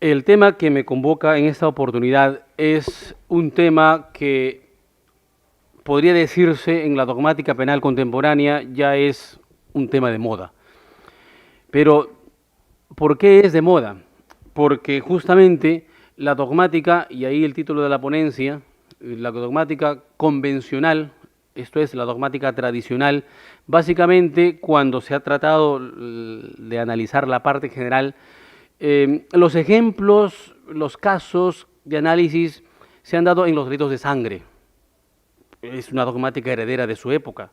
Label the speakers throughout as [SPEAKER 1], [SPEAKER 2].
[SPEAKER 1] El tema que me convoca en esta oportunidad es un tema que podría decirse en la dogmática penal contemporánea ya es un tema de moda. Pero, ¿por qué es de moda? Porque justamente la dogmática, y ahí el título de la ponencia, la dogmática convencional, esto es la dogmática tradicional, básicamente cuando se ha tratado de analizar la parte general, los ejemplos, los casos de análisis se han dado en los delitos de sangre. Es una dogmática heredera de su época.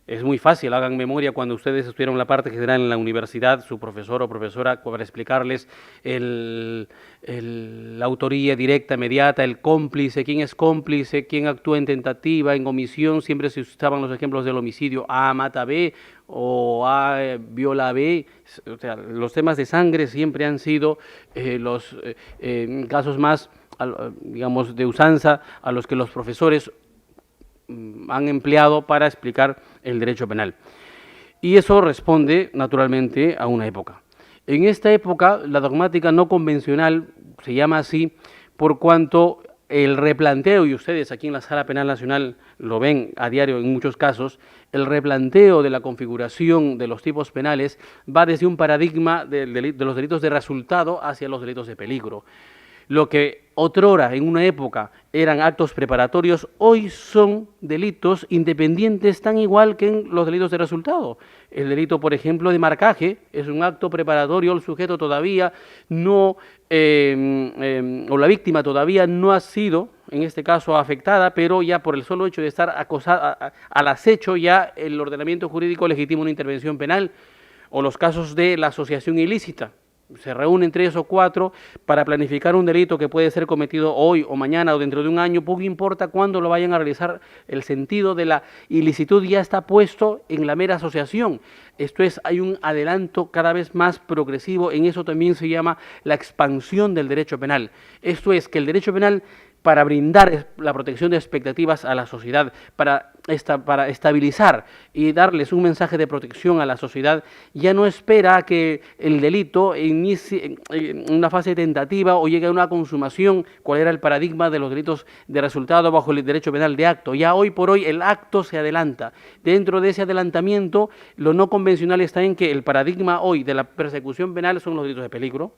[SPEAKER 1] Es muy fácil, hagan memoria cuando ustedes estuvieron la parte general en la universidad, su profesor o profesora, para explicarles la autoría directa, inmediata, el cómplice, quién es cómplice, quién actúa en tentativa, en omisión, siempre se usaban los ejemplos del homicidio, A mata a B o A viola a B, o sea, los temas de sangre siempre han sido los casos más, digamos, de usanza a los que los profesores han empleado para explicar el derecho penal. Y eso responde naturalmente a una época. En esta época, la dogmática no convencional se llama así por cuanto el replanteo, y ustedes aquí en la Sala Penal Nacional lo ven a diario en muchos casos, el replanteo de la configuración de los tipos penales va desde un paradigma de los delitos de resultado hacia los delitos de peligro. Lo que otrora en una época eran actos preparatorios, hoy son delitos independientes tan igual que en los delitos de resultado. El delito, por ejemplo, de marcaje es un acto preparatorio, el sujeto todavía no, o la víctima todavía no ha sido, en este caso, afectada, pero ya por el solo hecho de estar acosada, al acecho, ya el ordenamiento jurídico legitima una intervención penal, o los casos de la asociación ilícita. Se reúnen 3 o 4 para planificar un delito que puede ser cometido hoy o mañana o dentro de un año, poco importa cuándo lo vayan a realizar, el sentido de la ilicitud ya está puesto en la mera asociación. Esto es, hay un adelanto cada vez más progresivo, en eso también se llama la expansión del derecho penal. Esto es, que el derecho penal, para brindar la protección de expectativas a la sociedad, para estabilizar y darles un mensaje de protección a la sociedad, ya no espera a que el delito inicie en una fase tentativa o llegue a una consumación, cuál era el paradigma de los delitos de resultado bajo el derecho penal de acto. Ya hoy por hoy el acto se adelanta. Dentro de ese adelantamiento, lo no convencional está en que el paradigma hoy de la persecución penal son los delitos de peligro,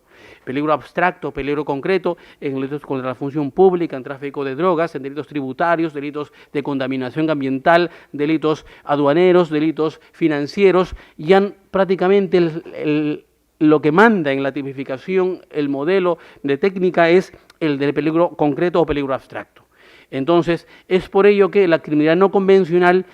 [SPEAKER 1] peligro abstracto, peligro concreto, en delitos contra la función pública, en tráfico de drogas, en delitos tributarios, delitos de contaminación ambiental, delitos aduaneros, delitos financieros, ya prácticamente lo que manda en la tipificación, el modelo de técnica es el del peligro concreto o peligro abstracto. Entonces, es por ello que la criminalidad no convencional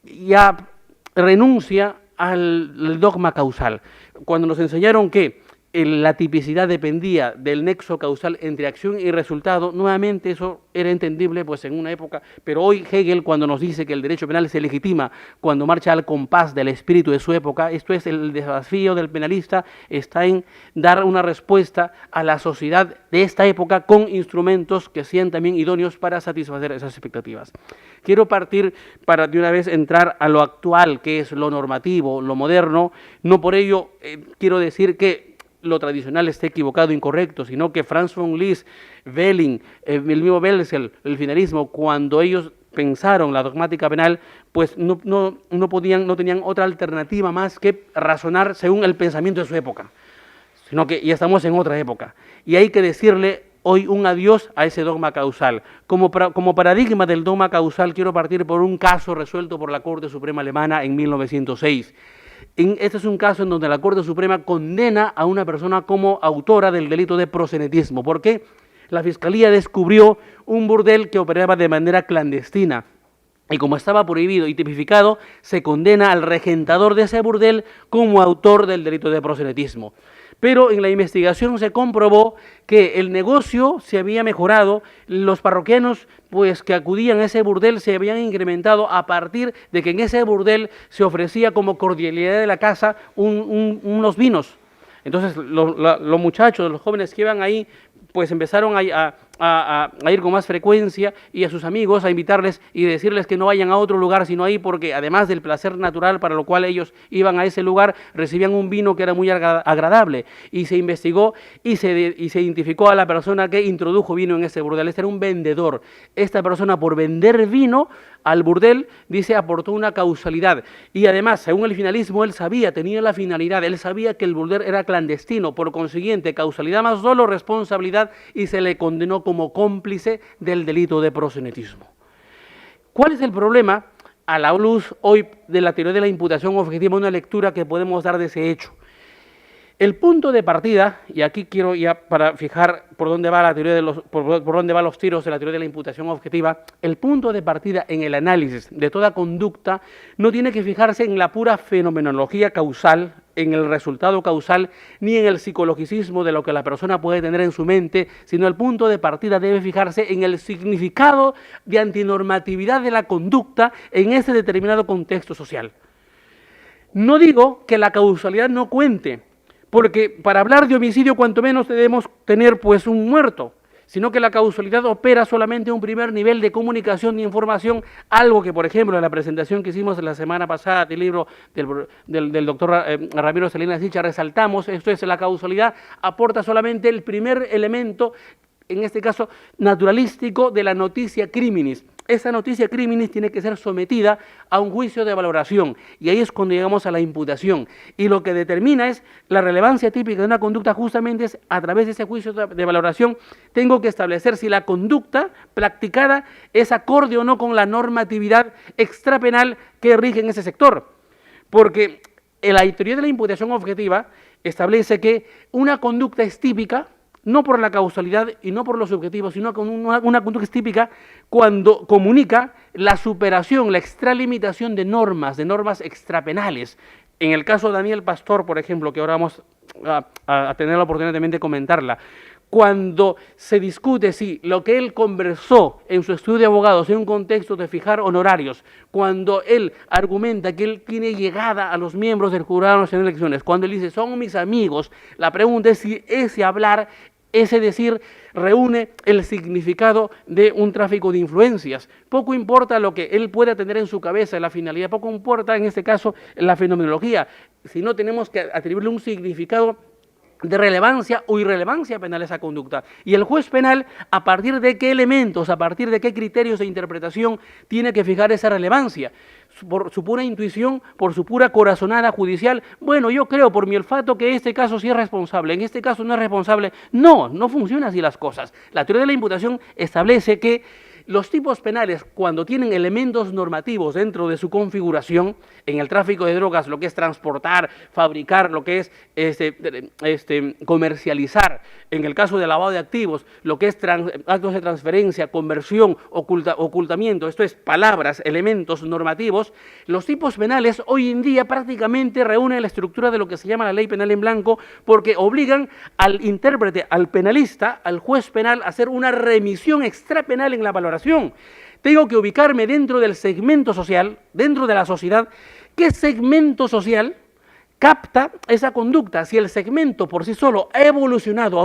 [SPEAKER 1] ya renuncia al dogma causal. Cuando nos enseñaron que la tipicidad dependía del nexo causal entre acción y resultado, nuevamente eso era entendible pues en una época, pero hoy Hegel, cuando nos dice que el derecho penal se legitima cuando marcha al compás del espíritu de su época, esto es, el desafío del penalista está en dar una respuesta a la sociedad de esta época con instrumentos que sean también idóneos para satisfacer esas expectativas. Quiero partir para de una vez entrar a lo actual, que es lo normativo, lo moderno. No por ello quiero decir que lo tradicional esté equivocado, incorrecto, sino que Franz von Liszt, Welling, el mismo Welzel, el finalismo, cuando ellos pensaron la dogmática penal, pues no tenían otra alternativa más que razonar según el pensamiento de su época, sino que ya estamos en otra época. Y hay que decirle hoy un adiós a ese dogma causal. Como paradigma del dogma causal, quiero partir por un caso resuelto por la Corte Suprema Alemana en 1906. Este es un caso en donde la Corte Suprema condena a una persona como autora del delito de proxenetismo. ¿Por qué? La Fiscalía descubrió un burdel que operaba de manera clandestina. Y como estaba prohibido y tipificado, se condena al regentador de ese burdel como autor del delito de proxenetismo. Pero en la investigación se comprobó que el negocio se había mejorado, los parroquianos pues que acudían a ese burdel se habían incrementado a partir de que en ese burdel se ofrecía como cordialidad de la casa unos vinos. Entonces los muchachos, los jóvenes que iban ahí pues empezaron a ir con más frecuencia y a sus amigos a invitarles y decirles que no vayan a otro lugar sino ahí, porque además del placer natural para lo cual ellos iban a ese lugar, recibían un vino que era muy agradable, y se investigó y se identificó a la persona que introdujo vino en ese burdel. Este era un vendedor. Esta persona, por vender vino al burdel, dice, aportó una causalidad, y además, según el finalismo, él sabía, tenía la finalidad, él sabía que el burdel era clandestino, por consiguiente, causalidad más dolo, responsabilidad, y se le condenó como cómplice del delito de proxenetismo. ¿Cuál es el problema a la luz hoy de la teoría de la imputación objetiva? Una lectura que podemos dar de ese hecho. El punto de partida, y aquí quiero ya para fijar por dónde va la teoría de por dónde van los tiros de la teoría de la imputación objetiva, el punto de partida en el análisis de toda conducta no tiene que fijarse en la pura fenomenología causal, en el resultado causal, ni en el psicologicismo de lo que la persona puede tener en su mente, sino el punto de partida debe fijarse en el significado de antinormatividad de la conducta en ese determinado contexto social. No digo que la causalidad no cuente, porque para hablar de homicidio cuanto menos debemos tener pues un muerto, sino que la causalidad opera solamente a un primer nivel de comunicación de información, algo que, por ejemplo, en la presentación que hicimos la semana pasada del libro del doctor Ramiro Salinas Sicha resaltamos. Esto es, la causalidad aporta solamente el primer elemento, en este caso naturalístico, de la noticia criminis. Esa noticia criminis tiene que ser sometida a un juicio de valoración, y ahí es cuando llegamos a la imputación, y lo que determina es la relevancia típica de una conducta. Justamente es a través de ese juicio de valoración tengo que establecer si la conducta practicada es acorde o no con la normatividad extrapenal que rige en ese sector, porque la teoría de la imputación objetiva establece que una conducta es típica no por la causalidad y no por lo subjetivo, sino con una conducta es típica cuando comunica la superación, la extralimitación de normas extrapenales. En el caso de Daniel Pastor, por ejemplo, que ahora vamos a tener la oportunidad de comentarla, cuando se discute si lo que él conversó en su estudio de abogados en un contexto de fijar honorarios, cuando él argumenta que él tiene llegada a los miembros del jurado nacional de elecciones, cuando él dice son mis amigos, la pregunta es si ese hablar, ese decir, reúne el significado de un tráfico de influencias. Poco importa lo que él pueda tener en su cabeza, la finalidad, poco importa en este caso la fenomenología, sino tenemos que atribuirle un significado de relevancia o irrelevancia penal a esa conducta. Y el juez penal, a partir de qué elementos, a partir de qué criterios de interpretación tiene que fijar esa relevancia. Por su pura intuición, por su pura corazonada judicial, bueno, yo creo por mi olfato que este caso sí es responsable, en este caso no es responsable. No, no funciona así las cosas. La teoría de la imputación establece que los tipos penales, cuando tienen elementos normativos dentro de su configuración, en el tráfico de drogas, lo que es transportar, fabricar, lo que es comercializar, en el caso de lavado de activos, lo que es actos de transferencia, conversión, ocultamiento, esto es palabras, elementos normativos, los tipos penales hoy en día prácticamente reúnen la estructura de lo que se llama la ley penal en blanco, porque obligan al intérprete, al penalista, al juez penal, a hacer una remisión extrapenal en la valoración. Tengo que ubicarme dentro del segmento social, dentro de la sociedad. ¿Qué segmento social capta esa conducta? Si el segmento por sí solo ha evolucionado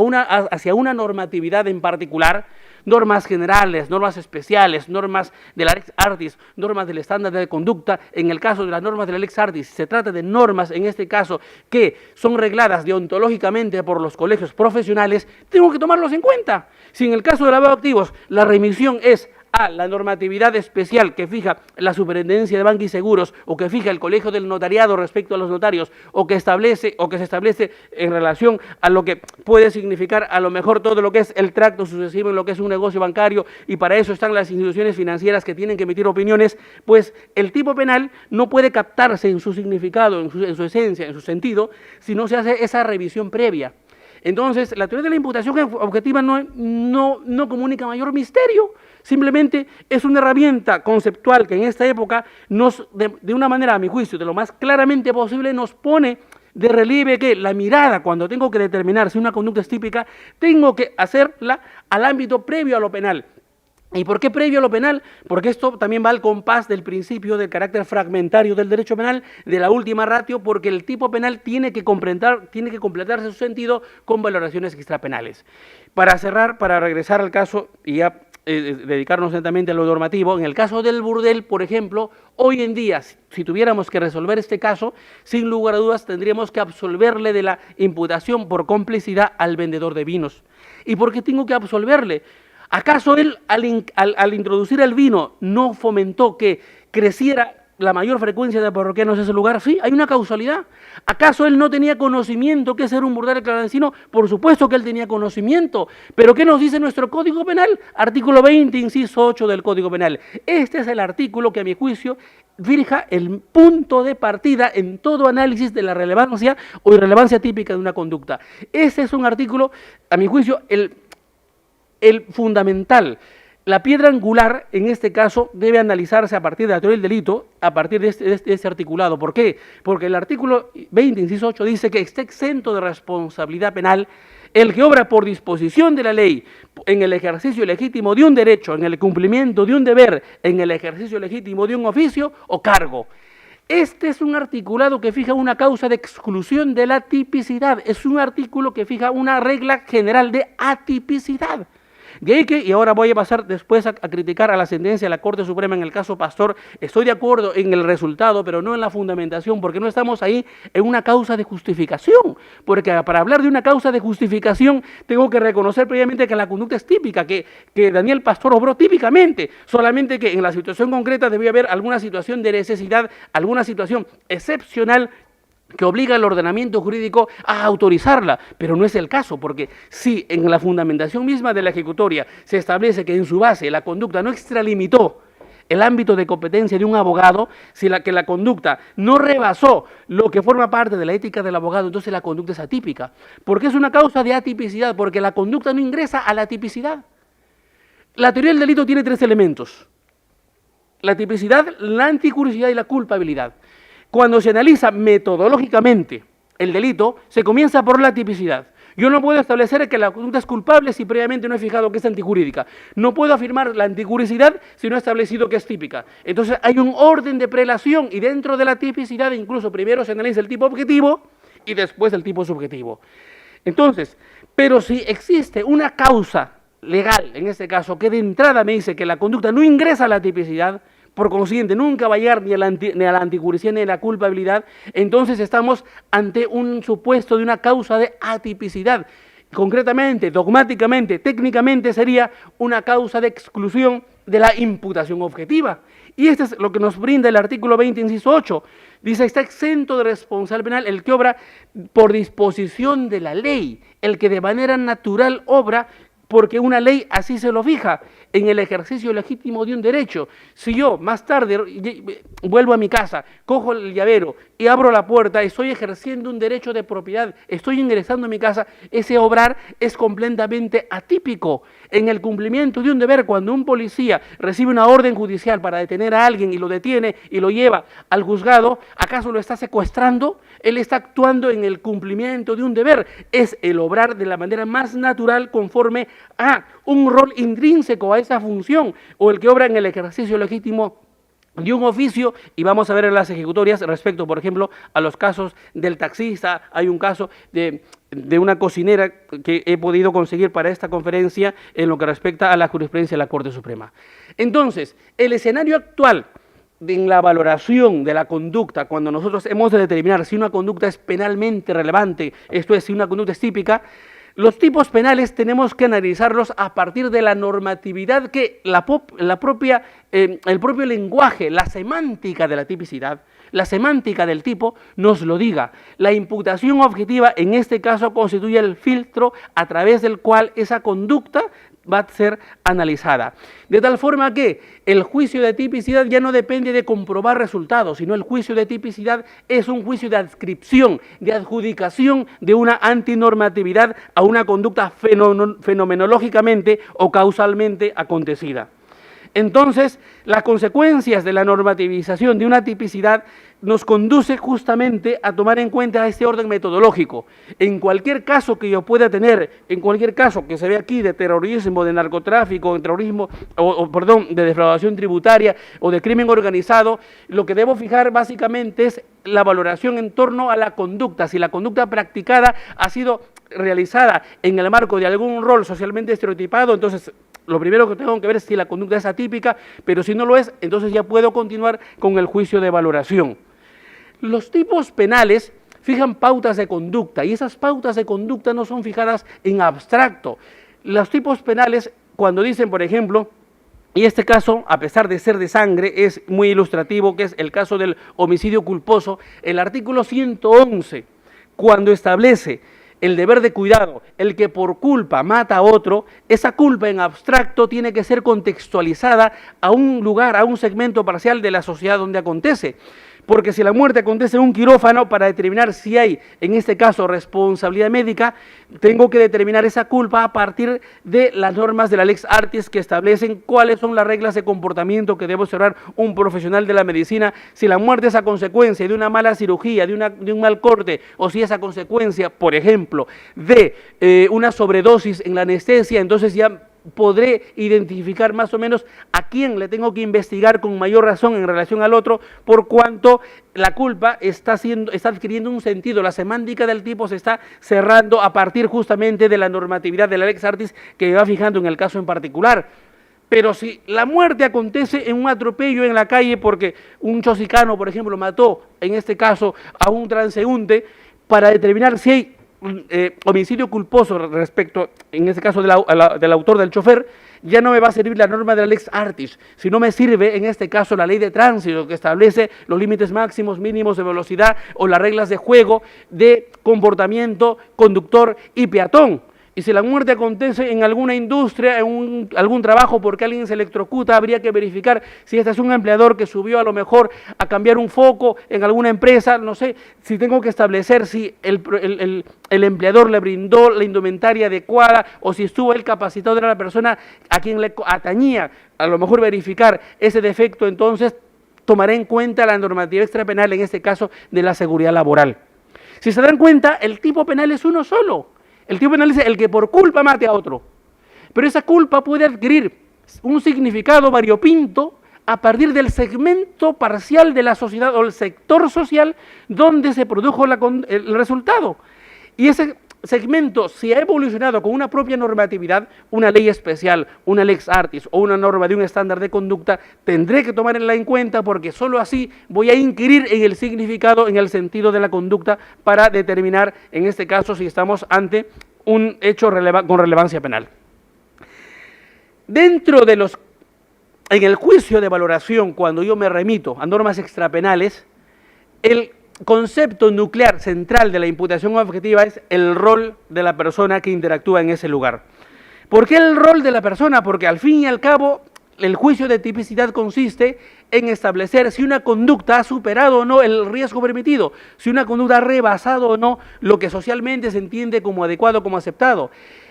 [SPEAKER 1] hacia una normatividad en particular, normas generales, normas especiales, normas de la Lex Artis, normas del estándar de conducta. En el caso de las normas de la Lex Artis, se trata de normas, en este caso, que son regladas deontológicamente por los colegios profesionales, tengo que tomarlos en cuenta. Si en el caso de lavado de activos, la remisión es a la normatividad especial que fija la Superintendencia de Banca y Seguros, o que fija el Colegio del Notariado respecto a los notarios, o que se establece en relación a lo que puede significar a lo mejor todo lo que es el tracto sucesivo en lo que es un negocio bancario, y para eso están las instituciones financieras que tienen que emitir opiniones, pues el tipo penal no puede captarse en su significado, en su esencia, en su sentido, si no se hace esa revisión previa. Entonces, la teoría de la imputación objetiva no comunica mayor misterio, simplemente es una herramienta conceptual que en esta época de una manera, a mi juicio, de lo más claramente posible, nos pone de relieve que la mirada, cuando tengo que determinar si una conducta es típica, tengo que hacerla al ámbito previo a lo penal. ¿Y por qué previo a lo penal? Porque esto también va al compás del principio del carácter fragmentario del derecho penal, de la última ratio, porque el tipo penal tiene que completarse su sentido con valoraciones extrapenales. Para cerrar, para regresar al caso y ya dedicarnos lentamente a lo normativo, en el caso del burdel, por ejemplo, hoy en día, si tuviéramos que resolver este caso, sin lugar a dudas tendríamos que absolverle de la imputación por complicidad al vendedor de vinos. ¿Y por qué tengo que absolverle? ¿Acaso él, al introducir el vino, no fomentó que creciera la mayor frecuencia de parroquianos en ese lugar? Sí, hay una causalidad. ¿Acaso él no tenía conocimiento que ser un burdel clandestino? Por supuesto que él tenía conocimiento. ¿Pero qué nos dice nuestro Código Penal? Artículo 20, inciso 8 del Código Penal. Este es el artículo que, a mi juicio, fija el punto de partida en todo análisis de la relevancia o irrelevancia típica de una conducta. Ese es un artículo, a mi juicio, el fundamental. La piedra angular, en este caso, debe analizarse a partir de la teoría del delito, a partir de este articulado. ¿Por qué? Porque el artículo 20, inciso 8, dice que está exento de responsabilidad penal el que obra por disposición de la ley en el ejercicio legítimo de un derecho, en el cumplimiento de un deber, en el ejercicio legítimo de un oficio o cargo. Este es un articulado que fija una causa de exclusión de la tipicidad. Es un artículo que fija una regla general de atipicidad. De ahí que, y ahora voy a pasar después a criticar a la sentencia de la Corte Suprema en el caso Pastor, estoy de acuerdo en el resultado, pero no en la fundamentación, porque no estamos ahí en una causa de justificación. Porque para hablar de una causa de justificación, tengo que reconocer previamente que la conducta es típica, que Daniel Pastor obró típicamente, solamente que en la situación concreta debía haber alguna situación de necesidad, alguna situación excepcional que obliga al ordenamiento jurídico a autorizarla, pero no es el caso, porque si en la fundamentación misma de la ejecutoria se establece que en su base la conducta no extralimitó el ámbito de competencia de un abogado, si la conducta no rebasó lo que forma parte de la ética del abogado, entonces la conducta es atípica. ¿Por qué es una causa de atipicidad? Porque la conducta no ingresa a la tipicidad. La teoría del delito tiene tres elementos: la tipicidad, la anticuriosidad y la culpabilidad. Cuando se analiza metodológicamente el delito, se comienza por la tipicidad. Yo no puedo establecer que la conducta es culpable si previamente no he fijado que es antijurídica. No puedo afirmar la anticuriosidad si no he establecido que es típica. Entonces hay un orden de prelación y dentro de la tipicidad incluso primero se analiza el tipo objetivo y después el tipo subjetivo. Entonces, pero si existe una causa legal, en este caso, que de entrada me dice que la conducta no ingresa a la tipicidad, por consiguiente nunca va a llegar ni a la anticuriosidad ni a la culpabilidad, entonces estamos ante un supuesto de una causa de atipicidad. Concretamente, dogmáticamente, técnicamente sería una causa de exclusión de la imputación objetiva. Y esto es lo que nos brinda el artículo 20, inciso 8. Dice, está exento de responsabilidad penal el que obra por disposición de la ley, el que de manera natural obra porque una ley así se lo fija, en el ejercicio legítimo de un derecho. Si yo más tarde vuelvo a mi casa, cojo el llavero y abro la puerta, estoy ejerciendo un derecho de propiedad, estoy ingresando a mi casa, ese obrar es completamente atípico. En el cumplimiento de un deber, cuando un policía recibe una orden judicial para detener a alguien y lo detiene y lo lleva al juzgado, ¿acaso lo está secuestrando? Él está actuando en el cumplimiento de un deber. Es el obrar de la manera más natural conforme a un rol intrínseco a esa función, o el que obra en el ejercicio legítimo de un oficio. Y vamos a ver en las ejecutorias respecto, por ejemplo, a los casos del taxista. Hay un caso de una cocinera que he podido conseguir para esta conferencia en lo que respecta a la jurisprudencia de la Corte Suprema. Entonces, el escenario actual en la valoración de la conducta, cuando nosotros hemos de determinar si una conducta es penalmente relevante, esto es, si una conducta es típica, los tipos penales tenemos que analizarlos a partir de la normatividad que el propio lenguaje, la semántica de la tipicidad, la semántica del tipo nos lo diga. La imputación objetiva en este caso constituye el filtro a través del cual esa conducta va a ser analizada. De tal forma que el juicio de tipicidad ya no depende de comprobar resultados, sino el juicio de tipicidad es un juicio de adscripción, de adjudicación de una antinormatividad a una conducta fenomenológicamente o causalmente acontecida. Entonces, las consecuencias de la normativización de una tipicidad nos conduce justamente a tomar en cuenta este orden metodológico. En cualquier caso que yo pueda tener, en cualquier caso que se ve aquí de terrorismo, de narcotráfico, de terrorismo, perdón, de defraudación tributaria o de crimen organizado, lo que debo fijar básicamente es la valoración en torno a la conducta. Si la conducta practicada ha sido realizada en el marco de algún rol socialmente estereotipado, entonces lo primero que tengo que ver es si la conducta es atípica, pero si no lo es, entonces ya puedo continuar con el juicio de valoración. Los tipos penales fijan pautas de conducta y esas pautas de conducta no son fijadas en abstracto. Los tipos penales, cuando dicen, por ejemplo, y este caso, a pesar de ser de sangre, es muy ilustrativo, que es el caso del homicidio culposo, el artículo 111, cuando establece el deber de cuidado, el que por culpa mata a otro, esa culpa en abstracto tiene que ser contextualizada a un lugar, a un segmento parcial de la sociedad donde acontece. Porque si la muerte acontece en un quirófano, para determinar si hay, en este caso, responsabilidad médica, tengo que determinar esa culpa a partir de las normas de la Lex Artis que establecen cuáles son las reglas de comportamiento que debe observar un profesional de la medicina. Si la muerte es a consecuencia de una mala cirugía, de un mal corte, o si es a consecuencia, por ejemplo, de una sobredosis en la anestesia, entonces ya podré identificar más o menos a quién le tengo que investigar con mayor razón en relación al otro, por cuanto la culpa está adquiriendo un sentido, la semántica del tipo se está cerrando a partir justamente de la normatividad de la Lex Artis que va fijando en el caso en particular. Pero si la muerte acontece en un atropello en la calle porque un chosicano, por ejemplo, mató, en este caso, a un transeúnte, para determinar si hay homicidio culposo respecto, en este caso, del autor del chofer, ya no me va a servir la norma de la Lex Artis, sino me sirve, en este caso, la ley de tránsito que establece los límites máximos, mínimos de velocidad o las reglas de juego de comportamiento conductor y peatón. Y si la muerte acontece en alguna industria, en algún trabajo porque alguien se electrocuta, habría que verificar si este es un empleador que subió a lo mejor a cambiar un foco en alguna empresa, no sé, si tengo que establecer si el empleador le brindó la indumentaria adecuada o si estuvo él capacitado, era la persona a quien le atañía, a lo mejor verificar ese defecto, entonces tomaré en cuenta la normativa extrapenal, en este caso de la seguridad laboral. Si se dan cuenta, el tipo penal es uno solo. El tipo penal dice el que por culpa mate a otro. Pero esa culpa puede adquirir un significado variopinto a partir del segmento parcial de la sociedad o el sector social donde se produjo el resultado. Y ese segmento, si ha evolucionado con una propia normatividad, una ley especial, una Lex Artis o una norma de un estándar de conducta, tendré que tomarla en cuenta porque solo así voy a inquirir en el significado, en el sentido de la conducta para determinar, en este caso, si estamos ante un hecho con relevancia penal. En el juicio de valoración, cuando yo me remito a normas extrapenales, el concepto nuclear central de la imputación objetiva es el rol de la persona que interactúa en ese lugar. ¿Por qué el rol de la persona? Porque al fin y al cabo el juicio de tipicidad consiste en establecer si una conducta ha superado o no el riesgo permitido, si una conducta ha rebasado o no lo que socialmente se entiende como adecuado, como aceptado.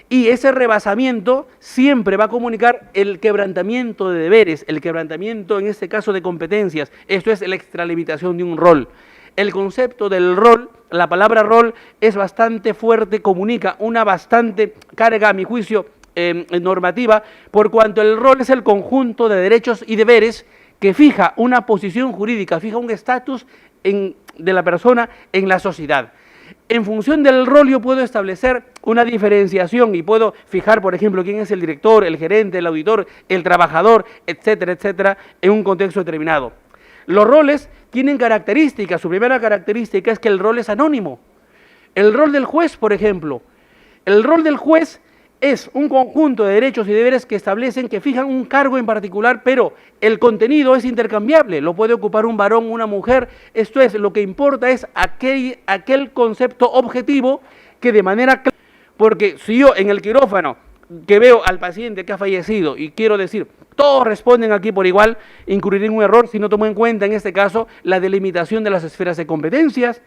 [SPEAKER 1] Y ese rebasamiento siempre va a comunicar el quebrantamiento de deberes, el quebrantamiento en este caso de competencias, esto es la extralimitación de un rol. El concepto del rol, la palabra rol es bastante fuerte, comunica una bastante carga, a mi juicio, normativa, por cuanto el rol es el conjunto de derechos y deberes que fija una posición jurídica, fija un estatus de la persona en la sociedad. En función del rol yo puedo establecer una diferenciación y puedo fijar, por ejemplo, quién es el director, el gerente, el auditor, el trabajador, etcétera, etcétera, en un contexto determinado. Los roles tienen características. Su primera característica es que el rol es anónimo. El rol del juez, por ejemplo, el rol del juez es un conjunto de derechos y deberes que establecen, que fijan un cargo en particular, pero el contenido es intercambiable, lo puede ocupar un varón o una mujer. Esto es, lo que importa es aquel concepto objetivo que de manera clara, porque si yo en el quirófano que veo al paciente que ha fallecido y quiero decir, todos responden aquí por igual, incurriré en un error si no tomo en cuenta en este caso la delimitación de las esferas de competencias.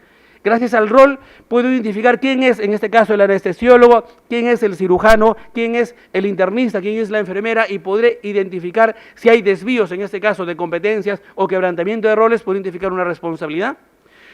[SPEAKER 1] Gracias al rol puedo identificar quién es, en este caso, el anestesiólogo, quién es el cirujano, quién es el internista, quién es la enfermera, y podré identificar si hay desvíos, en este caso, de competencias o quebrantamiento de roles, puedo identificar una responsabilidad.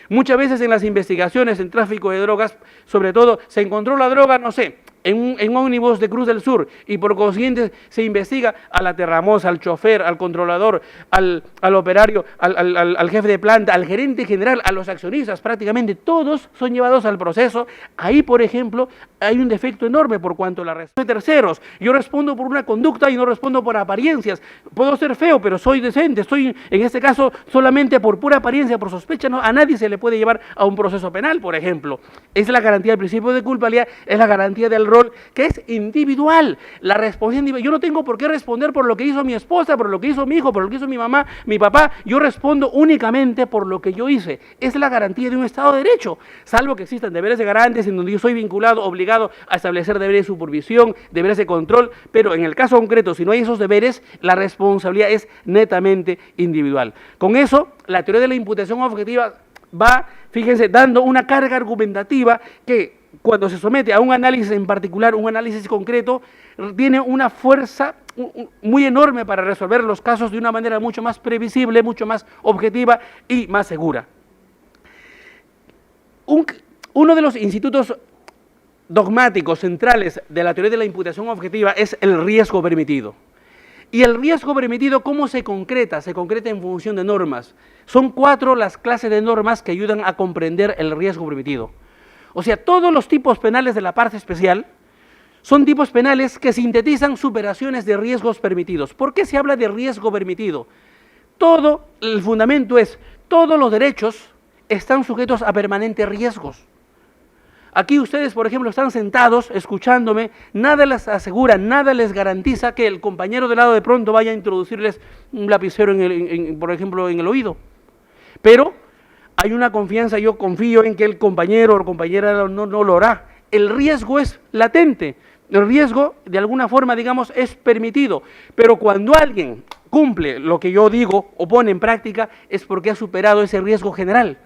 [SPEAKER 1] Muchas veces en las investigaciones en tráfico de drogas, sobre todo, se encontró la droga, no sé, en un ómnibus de Cruz del Sur, y por consiguiente se investiga a la terramoza, al chofer, al controlador, al operario, al jefe de planta, al gerente general, a los accionistas, prácticamente todos son llevados al proceso. Ahí, por ejemplo, hay un defecto enorme por cuanto a la respuesta de terceros. Yo respondo por una conducta y no respondo por apariencias. Puedo ser feo, pero soy decente. Estoy, en este caso, solamente por pura apariencia, por sospecha. No, a nadie se le puede llevar a un proceso penal, por ejemplo. Es la garantía del principio de culpabilidad, es la garantía del rol, que es individual. La responsabilidad individual. Yo no tengo por qué responder por lo que hizo mi esposa, por lo que hizo mi hijo, por lo que hizo mi mamá, mi papá. Yo respondo únicamente por lo que yo hice. Es la garantía de un Estado de Derecho, salvo que existan deberes de garantes en donde yo soy vinculado, obligado a establecer deberes de supervisión, deberes de control, pero en el caso concreto, si no hay esos deberes, la responsabilidad es netamente individual. Con eso, la teoría de la imputación objetiva va, fíjense, dando una carga argumentativa que, cuando se somete a un análisis en particular, un análisis concreto, tiene una fuerza muy enorme para resolver los casos de una manera mucho más previsible, mucho más objetiva y más segura. Uno de los institutos dogmáticos centrales de la teoría de la imputación objetiva es el riesgo permitido. Y el riesgo permitido, ¿cómo se concreta? Se concreta en función de normas. Son 4 las clases de normas que ayudan a comprender el riesgo permitido. O sea, todos los tipos penales de la parte especial son tipos penales que sintetizan superaciones de riesgos permitidos. ¿Por qué se habla de riesgo permitido? El fundamento es, todos los derechos están sujetos a permanentes riesgos. Aquí ustedes, por ejemplo, están sentados escuchándome, nada les asegura, nada les garantiza que el compañero de lado de pronto vaya a introducirles un lapicero, por ejemplo, en el oído. Pero hay una confianza, yo confío en que el compañero o compañera no lo hará. El riesgo es latente, el riesgo de alguna forma, digamos, es permitido, pero cuando alguien cumple lo que yo digo o pone en práctica es porque ha superado ese riesgo general.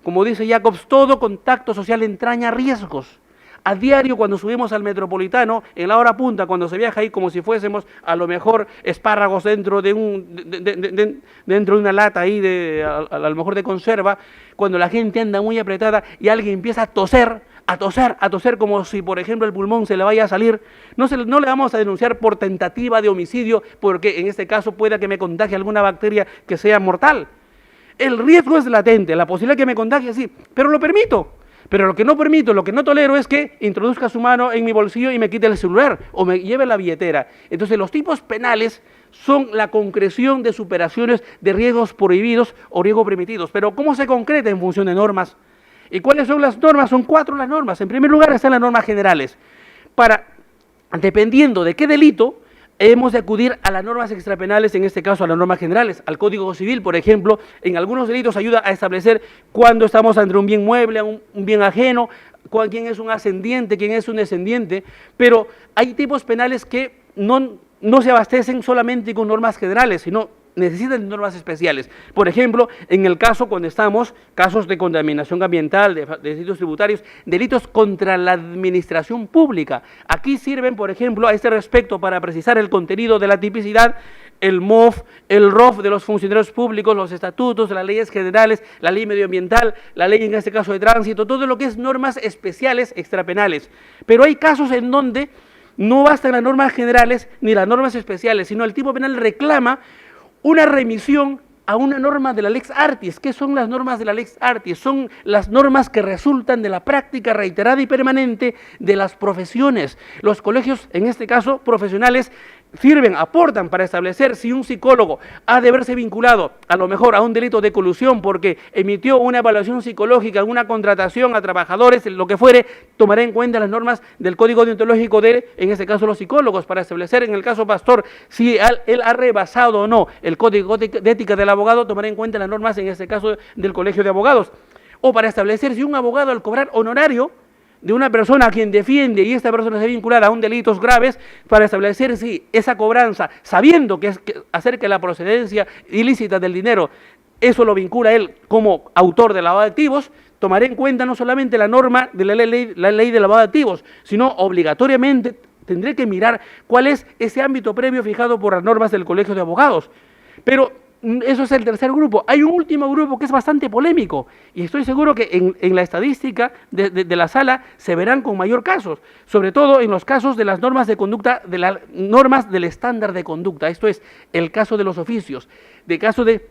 [SPEAKER 1] Como dice Jacobs, todo contacto social entraña riesgos. A diario, cuando subimos al Metropolitano, en la hora punta, cuando se viaja ahí como si fuésemos a lo mejor espárragos dentro de una lata ahí, a lo mejor de conserva, cuando la gente anda muy apretada y alguien empieza a toser como si, por ejemplo, el pulmón se le vaya a salir, no le vamos a denunciar por tentativa de homicidio, porque en este caso pueda que me contagie alguna bacteria que sea mortal. El riesgo es latente, la posibilidad de que me contagie, sí, pero lo permito. Pero lo que no permito, lo que no tolero es que introduzca su mano en mi bolsillo y me quite el celular o me lleve la billetera. Entonces los tipos penales son la concreción de superaciones de riesgos prohibidos o riesgos permitidos. Pero ¿cómo se concreta? En función de normas. ¿Y cuáles son las normas? Son 4 las normas. En primer lugar están las normas generales. Dependiendo de qué delito, hemos de acudir a las normas extrapenales, en este caso a las normas generales, al Código Civil, por ejemplo. En algunos delitos ayuda a establecer cuándo estamos ante un bien mueble, un bien ajeno, quién es un ascendiente, quién es un descendiente, pero hay tipos penales que no se abastecen solamente con normas generales, sino necesitan normas especiales. Por ejemplo, en el caso cuando casos de contaminación ambiental, de delitos tributarios, delitos contra la administración pública. Aquí sirven, por ejemplo, a este respecto, para precisar el contenido de la tipicidad, el MOF, el ROF de los funcionarios públicos, los estatutos, las leyes generales, la ley medioambiental, la ley en este caso de tránsito, todo lo que es normas especiales extrapenales. Pero hay casos en donde no bastan las normas generales ni las normas especiales, sino el tipo penal reclama una remisión a una norma de la Lex Artis. ¿Qué son las normas de la Lex Artis? Son las normas que resultan de la práctica reiterada y permanente de las profesiones. Los colegios, en este caso profesionales, aportan para establecer si un psicólogo ha de verse vinculado a lo mejor a un delito de colusión porque emitió una evaluación psicológica, una contratación a trabajadores, lo que fuere, tomará en cuenta las normas del Código Deontológico en este caso los psicólogos, para establecer en el caso Pastor si él ha rebasado o no el Código de Ética del abogado, tomará en cuenta las normas en este caso del Colegio de Abogados, o para establecer si un abogado al cobrar honorario de una persona a quien defiende y esta persona se vinculada a un delitos graves, para establecer si esa cobranza, sabiendo que acerca de la procedencia ilícita del dinero, eso lo vincula a él como autor de lavado de activos, tomaré en cuenta no solamente la norma de la ley de lavado de activos, sino obligatoriamente tendré que mirar cuál es ese ámbito previo fijado por las normas del Colegio de Abogados. Pero eso es el tercer grupo. Hay un último grupo que es bastante polémico y estoy seguro que en la estadística de la sala se verán con mayor casos, sobre todo en los casos de las normas de conducta, de las normas del estándar de conducta. Esto es el caso de los oficios, de caso de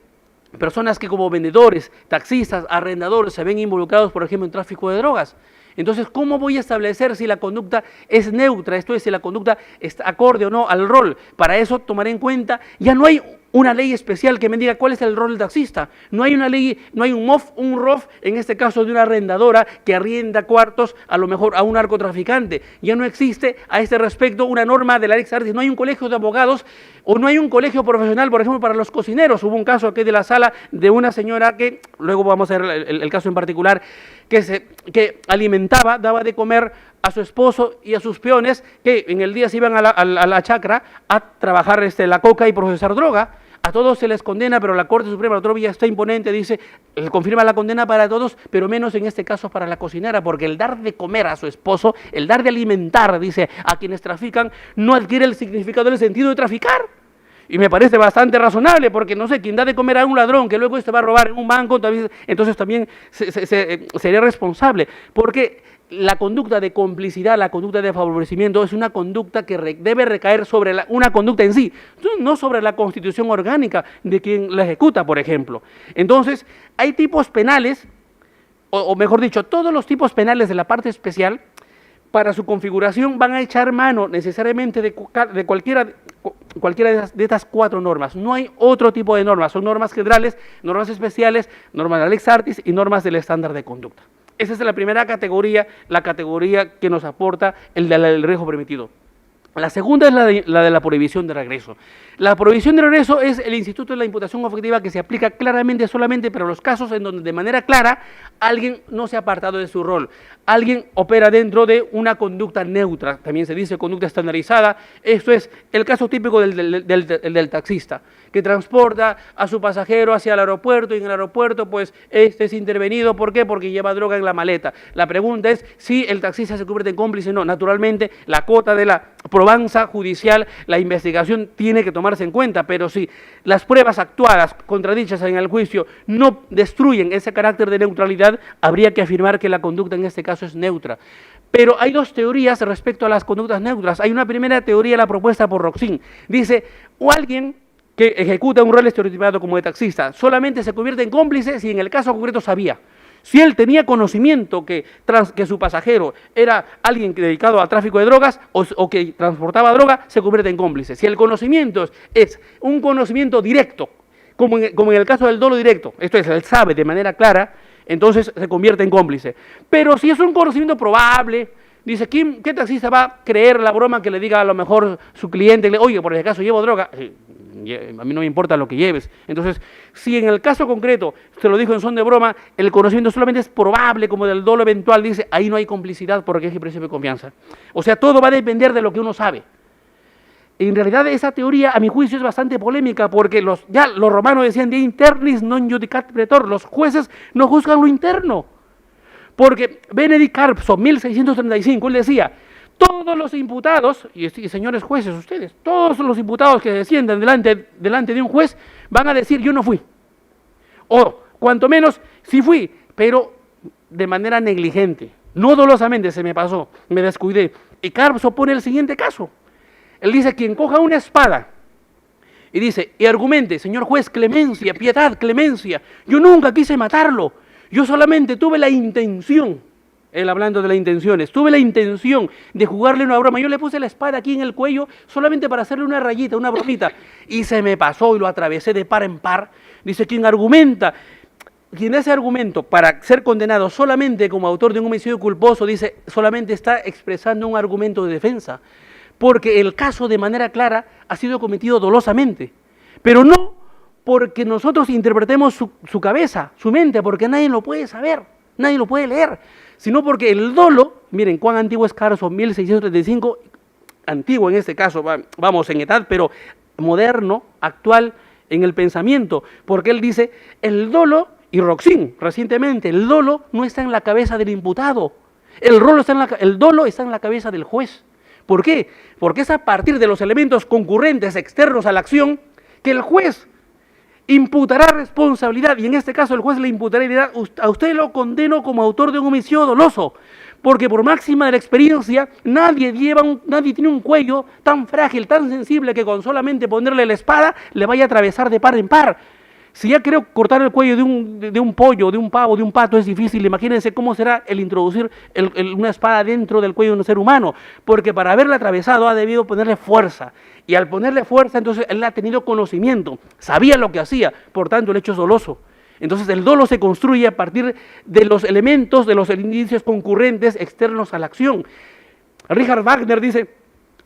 [SPEAKER 1] personas que como vendedores, taxistas, arrendadores se ven involucrados, por ejemplo, en tráfico de drogas. Entonces, ¿cómo voy a establecer si la conducta es neutra? Esto es, si la conducta está acorde o no al rol. Para eso tomaré en cuenta, ya no hay una ley especial que me diga cuál es el rol del taxista. No hay una ley, no hay un MOF, un ROF, en este caso de una arrendadora que arrienda cuartos a lo mejor a un narcotraficante. Ya no existe a este respecto una norma de la Lex Artis. No hay un colegio de abogados o no hay un colegio profesional, por ejemplo, para los cocineros. Hubo un caso aquí de la sala de una señora que, luego vamos a ver el caso en particular, que alimentaba, daba de comer a su esposo y a sus peones que en el día se iban a la chacra a trabajar la coca y procesar droga. A todos se les condena, pero la Corte Suprema, la otra vía está imponente, dice, confirma la condena para todos, pero menos en este caso para la cocinera, porque el dar de comer a su esposo, el dar de alimentar, dice, a quienes trafican, no adquiere el significado del sentido de traficar. Y me parece bastante razonable, porque no sé, quien da de comer a un ladrón que luego va a robar en un banco, entonces también sería responsable, porque la conducta de complicidad, la conducta de favorecimiento es una conducta que debe recaer sobre una conducta en sí, no sobre la constitución orgánica de quien la ejecuta, por ejemplo. Entonces, hay tipos penales, o mejor dicho, todos los tipos penales de la parte especial, para su configuración van a echar mano necesariamente de cualquiera de estas cuatro normas. No hay otro tipo de normas, son normas generales, normas especiales, normas de la Lex Artis y normas del estándar de conducta. Esa es la primera categoría, la categoría que nos aporta el del riesgo permitido. La segunda es la de la prohibición de regreso. La prohibición de regreso es el instituto de la imputación objetiva que se aplica claramente solamente para los casos en donde de manera clara alguien no se ha apartado de su rol, alguien opera dentro de una conducta neutra, también se dice conducta estandarizada. Esto es el caso típico del taxista, que transporta a su pasajero hacia el aeropuerto y en el aeropuerto pues este es intervenido. ¿Por qué? Porque lleva droga en la maleta. La pregunta es si el taxista se convierte en cómplice o no. Naturalmente la cuota de la probanza judicial, la investigación tiene que tomarse en cuenta, pero si las pruebas actuadas, contradichas en el juicio, no destruyen ese carácter de neutralidad, habría que afirmar que la conducta en este caso es neutra. Pero hay dos teorías respecto a las conductas neutras. Hay una primera teoría, la propuesta por Roxin. Dice, o alguien que ejecuta un rol estereotipado como de taxista solamente se convierte en cómplice si en el caso concreto sabía. Si él tenía conocimiento que su pasajero era alguien dedicado al tráfico de drogas o que transportaba droga, se convierte en cómplice. Si el conocimiento es un conocimiento directo, como en el caso del dolo directo, esto es, él sabe de manera clara, entonces se convierte en cómplice. Pero si es un conocimiento probable, dice, ¿qué taxista va a creer la broma que le diga a lo mejor su cliente, oye, por ese caso llevo droga? A mí no me importa lo que lleves. Entonces, si en el caso concreto, se lo dijo en son de broma, el conocimiento solamente es probable, como del dolo eventual, dice, ahí no hay complicidad porque es el principio de confianza. O sea, todo va a depender de lo que uno sabe. En realidad esa teoría, a mi juicio, es bastante polémica porque los romanos decían de internis non judicat pretor, los jueces no juzgan lo interno. Porque Benedict Carpso, 1635, él decía, todos los imputados, y señores jueces ustedes, todos los imputados que se sientan delante de un juez van a decir yo no fui. O cuanto menos sí fui, pero de manera negligente, no dolosamente se me pasó, me descuidé. Y Carpso pone el siguiente caso. Él dice, quien coja una espada y dice, y argumente, señor juez, clemencia, piedad, clemencia, yo nunca quise matarlo, yo solamente tuve la intención, él hablando de las intenciones, tuve la intención de jugarle una broma, yo le puse la espada aquí en el cuello solamente para hacerle una rayita, una bromita, y se me pasó y lo atravesé de par en par. Dice, quien ese argumento para ser condenado solamente como autor de un homicidio culposo, dice, solamente está expresando un argumento de defensa, porque el caso de manera clara ha sido cometido dolosamente, pero no porque nosotros interpretemos su cabeza, su mente, porque nadie lo puede saber, nadie lo puede leer, sino porque el dolo, miren cuán antiguo es Carpso, 1635, antiguo en este caso, vamos en edad, pero moderno, actual en el pensamiento, porque él dice, el dolo y Roxin, recientemente, el dolo no está en la cabeza del imputado, el dolo está en la cabeza del juez. ¿Por qué? Porque es a partir de los elementos concurrentes externos a la acción que el juez imputará responsabilidad, y en este caso el juez le imputará y dirá: a usted lo condeno como autor de un homicidio doloso, porque por máxima de la experiencia nadie tiene un cuello tan frágil, tan sensible, que con solamente ponerle la espada le vaya a atravesar de par en par. Si ya creo cortar el cuello de un pollo, de un pavo, de un pato es difícil, imagínense cómo será el introducir una espada dentro del cuello de un ser humano, porque para haberla atravesado ha debido ponerle fuerza, y al ponerle fuerza entonces él ha tenido conocimiento, sabía lo que hacía, por tanto el hecho es doloso. Entonces el dolo se construye a partir de los elementos, de los indicios concurrentes externos a la acción. Richard Wagner dice: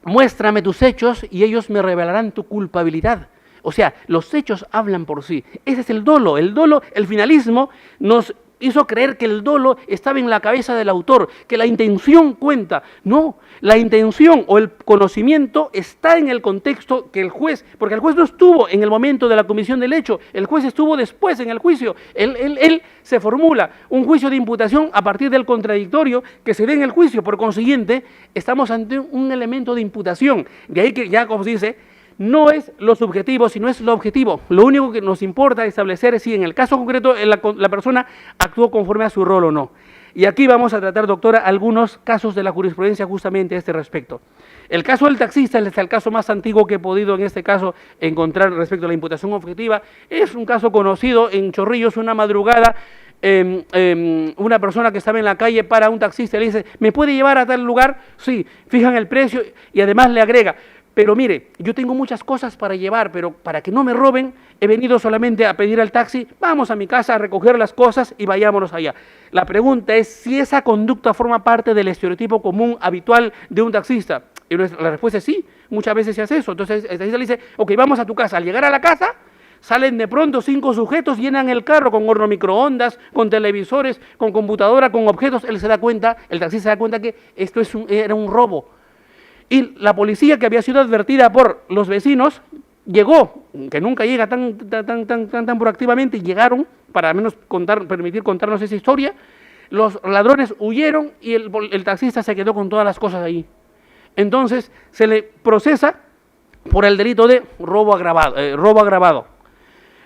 [SPEAKER 1] muéstrame tus hechos y ellos me revelarán tu culpabilidad. O sea, los hechos hablan por sí. Ese es el dolo. El finalismo nos hizo creer que el dolo estaba en la cabeza del autor, que la intención cuenta. No, la intención o el conocimiento está en el contexto que el juez, porque el juez no estuvo en el momento de la comisión del hecho, el juez estuvo después en el juicio. Él se formula un juicio de imputación a partir del contradictorio que se dé en el juicio. Por consiguiente, estamos ante un elemento de imputación. De ahí que ya, como se dice, no es lo subjetivo, sino es lo objetivo. Lo único que nos importa establecer es si en el caso concreto la persona actuó conforme a su rol o no. Y aquí vamos a tratar, doctora, algunos casos de la jurisprudencia justamente a este respecto. El caso del taxista es el caso más antiguo que he podido en este caso encontrar respecto a la imputación objetiva. Es un caso conocido en Chorrillos. Una madrugada, una persona que estaba en la calle para un taxista y le dice: ¿me puede llevar a tal lugar? Sí, fijan el precio y además le agrega: pero mire, yo tengo muchas cosas para llevar, pero para que no me roben, he venido solamente a pedir al taxi, vamos a mi casa a recoger las cosas y vayámonos allá. La pregunta es si esa conducta forma parte del estereotipo común habitual de un taxista. Y la respuesta es sí, muchas veces se hace eso. Entonces el taxista le dice: ok, vamos a tu casa. Al llegar a la casa, salen de pronto 5 sujetos, llenan el carro con horno microondas, con televisores, con computadora, con objetos. El taxista se da cuenta que esto era un robo. Y la policía, que había sido advertida por los vecinos, llegó, que nunca llega tan proactivamente, y llegaron para al menos permitir contarnos esa historia. Los ladrones huyeron y el taxista se quedó con todas las cosas ahí. Entonces se le procesa por el delito de robo agravado.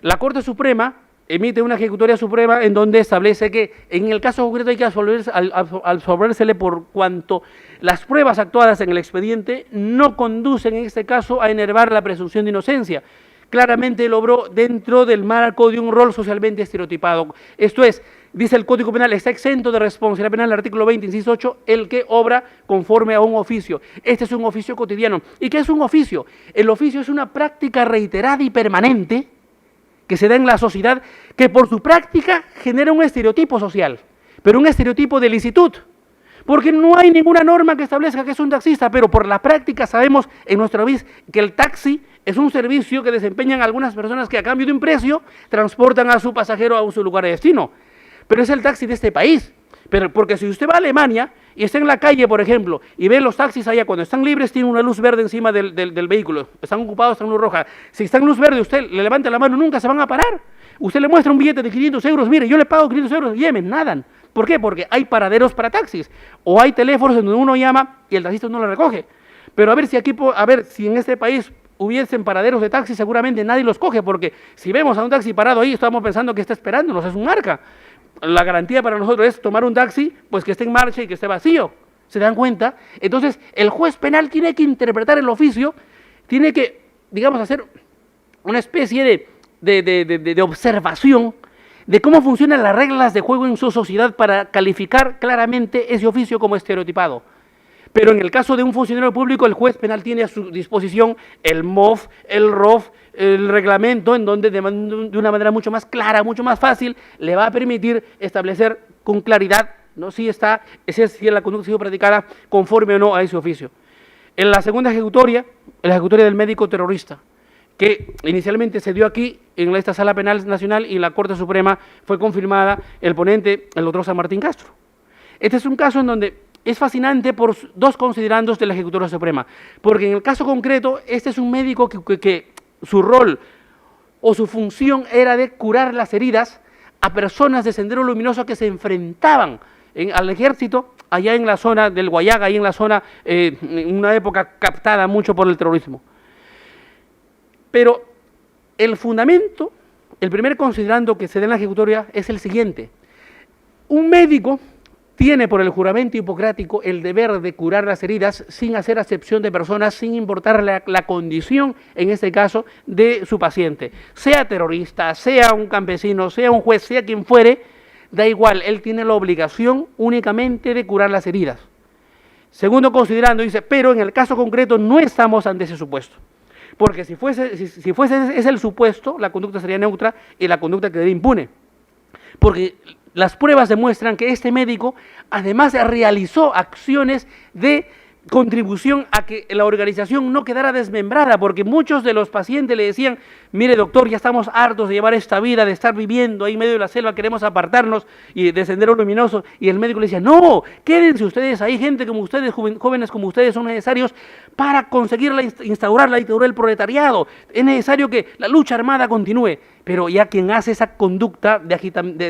[SPEAKER 1] La Corte Suprema emite una ejecutoria suprema en donde establece que en el caso concreto hay que absolvérsele por cuanto las pruebas actuadas en el expediente no conducen en este caso a enervar la presunción de inocencia. Claramente él obró dentro del marco de un rol socialmente estereotipado. Esto es, dice el Código Penal, está exento de responsabilidad penal, el artículo 20, inciso 8, el que obra conforme a un oficio. Este es un oficio cotidiano. ¿Y qué es un oficio? El oficio es una práctica reiterada y permanente que se da en la sociedad, que por su práctica genera un estereotipo social, pero un estereotipo de licitud, porque no hay ninguna norma que establezca que es un taxista, pero por la práctica sabemos en nuestro país que el taxi es un servicio que desempeñan algunas personas que a cambio de un precio transportan a su pasajero a su lugar de destino, pero es el taxi de este país. Pero porque si usted va a Alemania y está en la calle, por ejemplo, y ve los taxis allá, cuando están libres tienen una luz verde encima del vehículo, están ocupados, están luz roja. Si están en luz verde, usted le levanta la mano, nunca se van a parar. Usted le muestra un billete de 500 euros, mire, yo le pago 500 euros, Yemen, nadan. ¿Por qué? Porque hay paraderos para taxis, o hay teléfonos en donde uno llama y el taxista no lo recoge. Pero a ver si en este país hubiesen paraderos de taxi, seguramente nadie los coge, porque si vemos a un taxi parado ahí, estamos pensando que está esperándonos, es un arca. La garantía para nosotros es tomar un taxi, pues que esté en marcha y que esté vacío. ¿Se dan cuenta? Entonces, el juez penal tiene que interpretar el oficio, tiene que, digamos, hacer una especie de observación de cómo funcionan las reglas de juego en su sociedad para calificar claramente ese oficio como estereotipado. Pero en el caso de un funcionario público, el juez penal tiene a su disposición el MOF, el ROF, el reglamento, en donde de una manera mucho más clara, mucho más fácil, le va a permitir establecer con claridad, ¿no?, si la conducta ha sido practicada conforme o no a ese oficio. En la segunda ejecutoria, la ejecutoria del médico terrorista, que inicialmente se dio aquí en esta Sala Penal Nacional y en la Corte Suprema fue confirmada el ponente, el doctor San Martín Castro. Este es un caso en donde es fascinante por dos considerandos de la Ejecutoria Suprema, porque en el caso concreto, este es un médico que su rol o su función era de curar las heridas a personas de Sendero Luminoso que se enfrentaban al ejército allá en la zona del Guayaga, ahí en la zona, en una época captada mucho por el terrorismo. Pero el fundamento, el primer considerando que se da en la ejecutoria es el siguiente. Un médico tiene por el juramento hipocrático el deber de curar las heridas sin hacer acepción de personas, sin importar la condición, en este caso, de su paciente. Sea terrorista, sea un campesino, sea un juez, sea quien fuere, da igual, él tiene la obligación únicamente de curar las heridas. Segundo considerando, dice, pero en el caso concreto no estamos ante ese supuesto. Porque si fuese ese el supuesto, la conducta sería neutra y la conducta quedaría impune. Porque las pruebas demuestran que este médico además realizó acciones de contribución a que la organización no quedara desmembrada, porque muchos de los pacientes le decían, mire doctor, ya estamos hartos de llevar esta vida, de estar viviendo ahí en medio de la selva, queremos apartarnos y de Sendero Luminoso, y el médico le decía, no, quédense ustedes ahí, gente como ustedes, jóvenes como ustedes son necesarios para conseguir instaurar la dictadura del proletariado, es necesario que la lucha armada continúe. Pero ya quien hace esa conducta de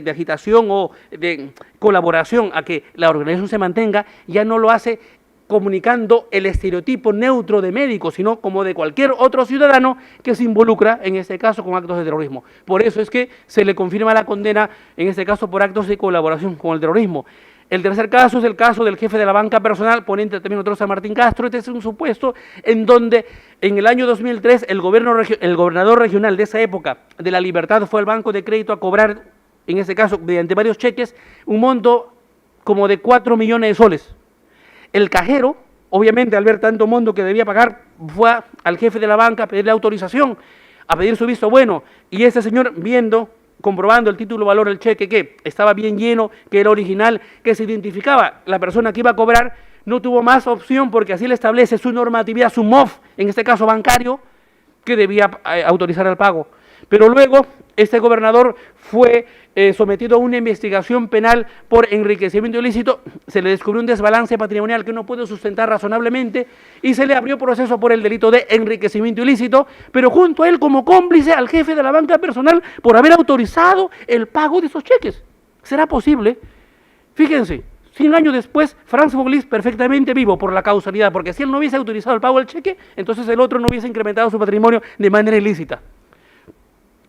[SPEAKER 1] agitación o de colaboración a que la organización se mantenga, ya no lo hace comunicando el estereotipo neutro de médico, sino como de cualquier otro ciudadano que se involucra, en este caso, con actos de terrorismo. Por eso es que se le confirma la condena, en este caso, por actos de colaboración con el terrorismo. El tercer caso es el caso del jefe de la banca personal, ponente también otro San Martín Castro. Este es un supuesto en donde en el año 2003 el gobernador regional de esa época de La Libertad fue al banco de crédito a cobrar, en este caso, mediante varios cheques, un monto como de 4 millones de soles. El cajero, obviamente, al ver tanto monto que debía pagar, fue al jefe de la banca a pedirle autorización, a pedir su visto bueno, y este señor, comprobando el título valor del cheque, que estaba bien lleno, que era original, que se identificaba la persona que iba a cobrar, no tuvo más opción porque así le establece su normatividad, su MOF, en este caso bancario, que debía autorizar el pago. Pero luego este gobernador fue sometido a una investigación penal por enriquecimiento ilícito, se le descubrió un desbalance patrimonial que no pudo sustentar razonablemente y se le abrió proceso por el delito de enriquecimiento ilícito, pero junto a él como cómplice al jefe de la banca personal por haber autorizado el pago de esos cheques. ¿Será posible? Fíjense, 100 años después, Franz von Liszt perfectamente vivo por la causalidad, porque si él no hubiese autorizado el pago del cheque, entonces el otro no hubiese incrementado su patrimonio de manera ilícita.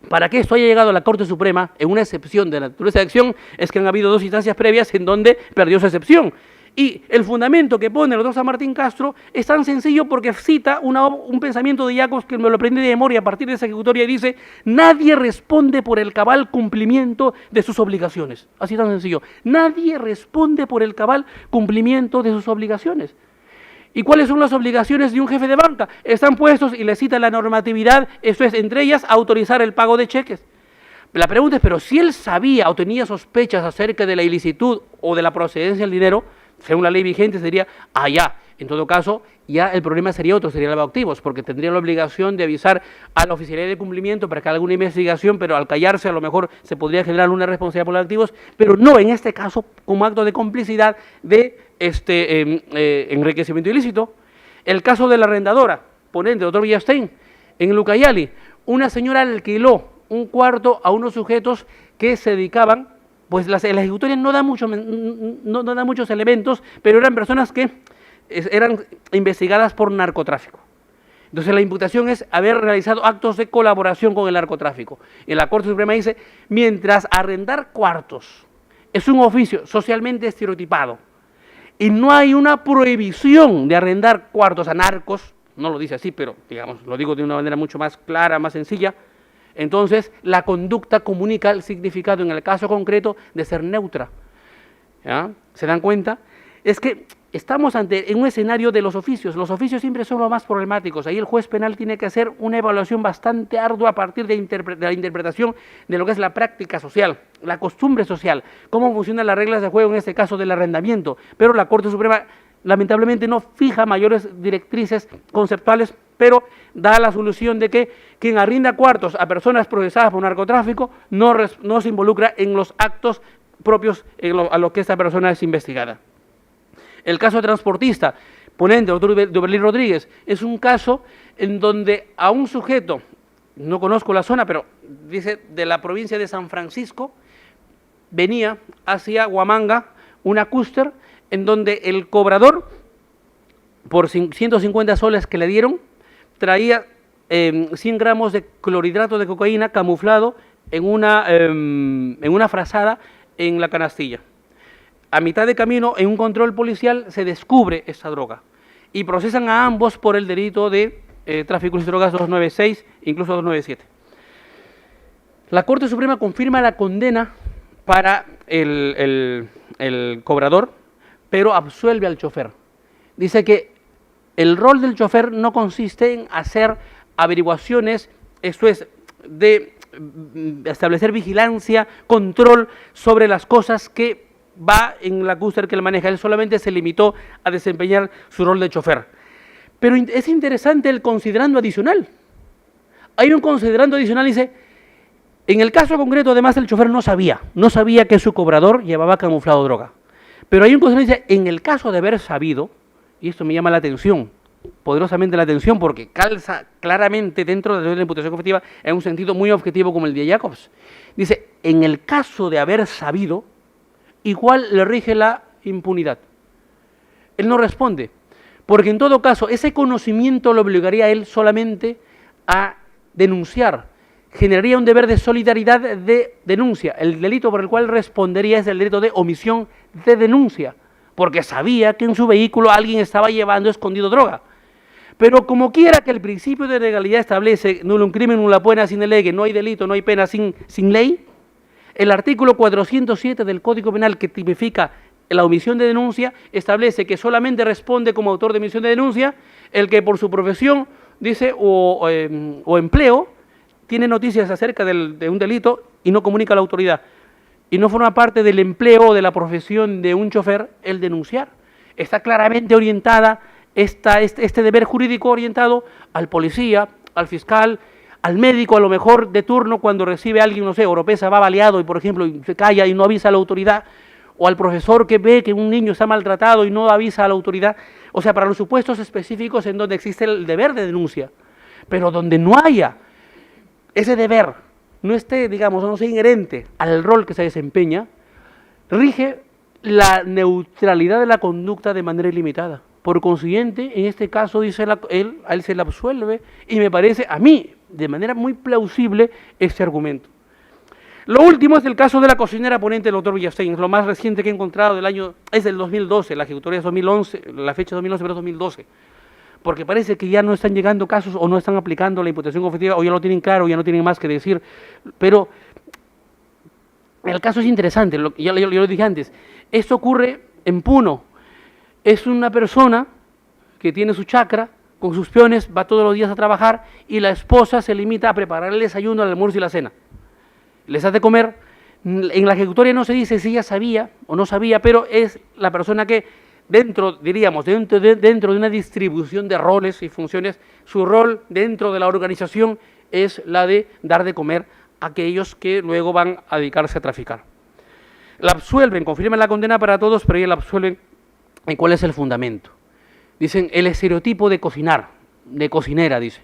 [SPEAKER 1] Para que esto haya llegado a la Corte Suprema, en una excepción de la naturaleza de acción, es que han habido 2 instancias previas en donde perdió su excepción. Y el fundamento que pone el doctor San Martín Castro es tan sencillo porque cita un pensamiento de Jacobs que me lo aprendí de memoria a partir de esa ejecutoria y dice, nadie responde por el cabal cumplimiento de sus obligaciones. Así tan sencillo. Nadie responde por el cabal cumplimiento de sus obligaciones. ¿Y cuáles son las obligaciones de un jefe de banca? Están puestos y le cita la normatividad, esto es, entre ellas, autorizar el pago de cheques. La pregunta es, pero si él sabía o tenía sospechas acerca de la ilicitud o de la procedencia del dinero, según la ley vigente sería, ya, en todo caso, ya el problema sería otro, sería el lavado de activos, porque tendría la obligación de avisar a la oficialidad de cumplimiento para que haga alguna investigación, pero al callarse a lo mejor se podría generar una responsabilidad por los activos, pero no en este caso como acto de complicidad de enriquecimiento ilícito. El caso de la arrendadora, ponente, doctor Villastein, en Lucayali, una señora alquiló un cuarto a unos sujetos que se dedicaban, pues la ejecutoria no da muchos elementos, pero eran personas que eran investigadas por narcotráfico. Entonces la imputación es haber realizado actos de colaboración con el narcotráfico. Y la Corte Suprema dice, mientras arrendar cuartos es un oficio socialmente estereotipado y no hay una prohibición de arrendar cuartos a narcos, no lo dice así, pero digamos, lo digo de una manera mucho más clara, más sencilla, entonces la conducta comunica el significado en el caso concreto de ser neutra. ¿Ya? ¿Se dan cuenta? Es que estamos en un escenario de los oficios siempre son los más problemáticos, ahí el juez penal tiene que hacer una evaluación bastante ardua a partir de la interpretación de lo que es la práctica social, la costumbre social, cómo funcionan las reglas de juego en este caso del arrendamiento, pero la Corte Suprema lamentablemente no fija mayores directrices conceptuales, pero da la solución de que quien arrinda cuartos a personas procesadas por narcotráfico no se involucra en los actos propios a los que esta persona es investigada. El caso de transportista, ponente, doctor Duberlí Rodríguez, es un caso en donde a un sujeto, no conozco la zona, pero dice de la provincia de San Francisco, venía hacia Huamanga una cúster en donde el cobrador, por 150 soles que le dieron, traía 100 gramos de clorhidrato de cocaína camuflado en una frazada en la canastilla. A mitad de camino, en un control policial, se descubre esta droga y procesan a ambos por el delito de tráfico de drogas 296, incluso 297. La Corte Suprema confirma la condena para el cobrador, pero absuelve al chofer. Dice que el rol del chofer no consiste en hacer averiguaciones, esto es, de establecer vigilancia, control sobre las cosas que va en la cúster que él maneja. Él solamente se limitó a desempeñar su rol de chofer. Pero es interesante el considerando adicional. Hay un considerando adicional, dice, en el caso concreto, además, el chofer no sabía que su cobrador llevaba camuflado droga. Pero hay un considerando, dice, en el caso de haber sabido, y esto me llama la atención, poderosamente la atención, porque calza claramente dentro de la imputación objetiva en un sentido muy objetivo como el de Jacobs. Dice, en el caso de haber sabido, igual le rige la impunidad. Él no responde, porque en todo caso ese conocimiento lo obligaría a él solamente a denunciar, generaría un deber de solidaridad de denuncia. El delito por el cual respondería es el delito de omisión de denuncia, porque sabía que en su vehículo alguien estaba llevando escondido droga. Pero como quiera que el principio de legalidad establece nullum crimen nulla pena sine lege, no hay delito, no hay pena sin ley, el artículo 407 del Código Penal, que tipifica la omisión de denuncia, establece que solamente responde como autor de omisión de denuncia el que por su profesión, dice, o empleo, tiene noticias acerca de un delito y no comunica a la autoridad. Y no forma parte del empleo o de la profesión de un chofer el denunciar. Está claramente orientada, este deber jurídico orientado al policía, al fiscal, al médico a lo mejor de turno cuando recibe a alguien, no sé, Oropesa va baleado y por ejemplo se calla y no avisa a la autoridad, o al profesor que ve que un niño está maltratado y no avisa a la autoridad. O sea, para los supuestos específicos en donde existe el deber de denuncia, pero donde no haya ese deber, no esté, digamos, no sea inherente al rol que se desempeña, rige la neutralidad de la conducta de manera ilimitada. Por consiguiente, en este caso, dice a él se le absuelve, y me parece a mí, de manera muy plausible, este argumento. Lo último es el caso de la cocinera ponente del doctor Villastein. Lo más reciente que he encontrado del año es del 2012, la ejecutoria es 2011, la fecha es 2011, pero es 2012. Porque parece que ya no están llegando casos o no están aplicando la imputación objetiva o ya lo tienen claro, ya no tienen más que decir. Pero el caso es interesante, yo lo dije antes. Esto ocurre en Puno. Es una persona que tiene su chacra, con sus peones, va todos los días a trabajar y la esposa se limita a preparar el desayuno, el almuerzo y la cena. Les hace comer. En la ejecutoria no se dice si ella sabía o no sabía, pero es la persona que dentro de una distribución de roles y funciones, su rol dentro de la organización es la de dar de comer a aquellos que luego van a dedicarse a traficar. La absuelven, confirman la condena para todos, pero ella la absuelven. ¿Y cuál es el fundamento? Dicen, el estereotipo de cocinar, de cocinera, dice.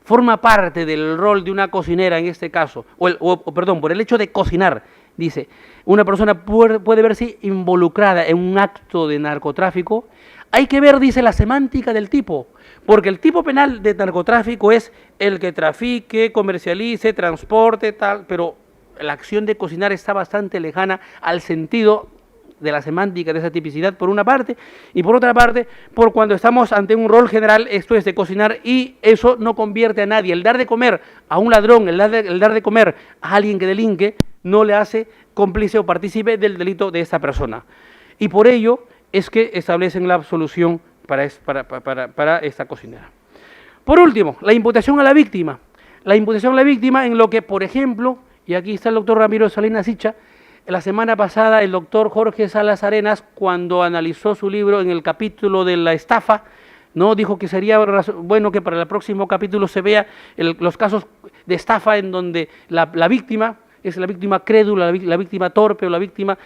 [SPEAKER 1] Forma parte del rol de una cocinera en este caso, perdón, por el hecho de cocinar, dice, una persona puede verse involucrada en un acto de narcotráfico. Hay que ver, dice, la semántica del tipo, porque el tipo penal de narcotráfico es el que trafique, comercialice, transporte, tal, pero la acción de cocinar está bastante lejana al sentido de la semántica de esa tipicidad, por una parte, y por otra parte, por cuando estamos ante un rol general, esto es de cocinar, y eso no convierte a nadie. El dar de comer a un ladrón, el dar de comer a alguien que delinque, no le hace cómplice o partícipe del delito de esa persona. Y por ello es que establecen la absolución para esta cocinera. Por último, la imputación a la víctima. La imputación a la víctima en lo que, por ejemplo, y aquí está el doctor Ramiro Salinas Sicha, la semana pasada el doctor Jorge Salas Arenas, cuando analizó su libro en el capítulo de la estafa, ¿no? Dijo que sería bueno que para el próximo capítulo se vea los casos de estafa en donde la víctima es la víctima crédula, la víctima torpe o la víctima,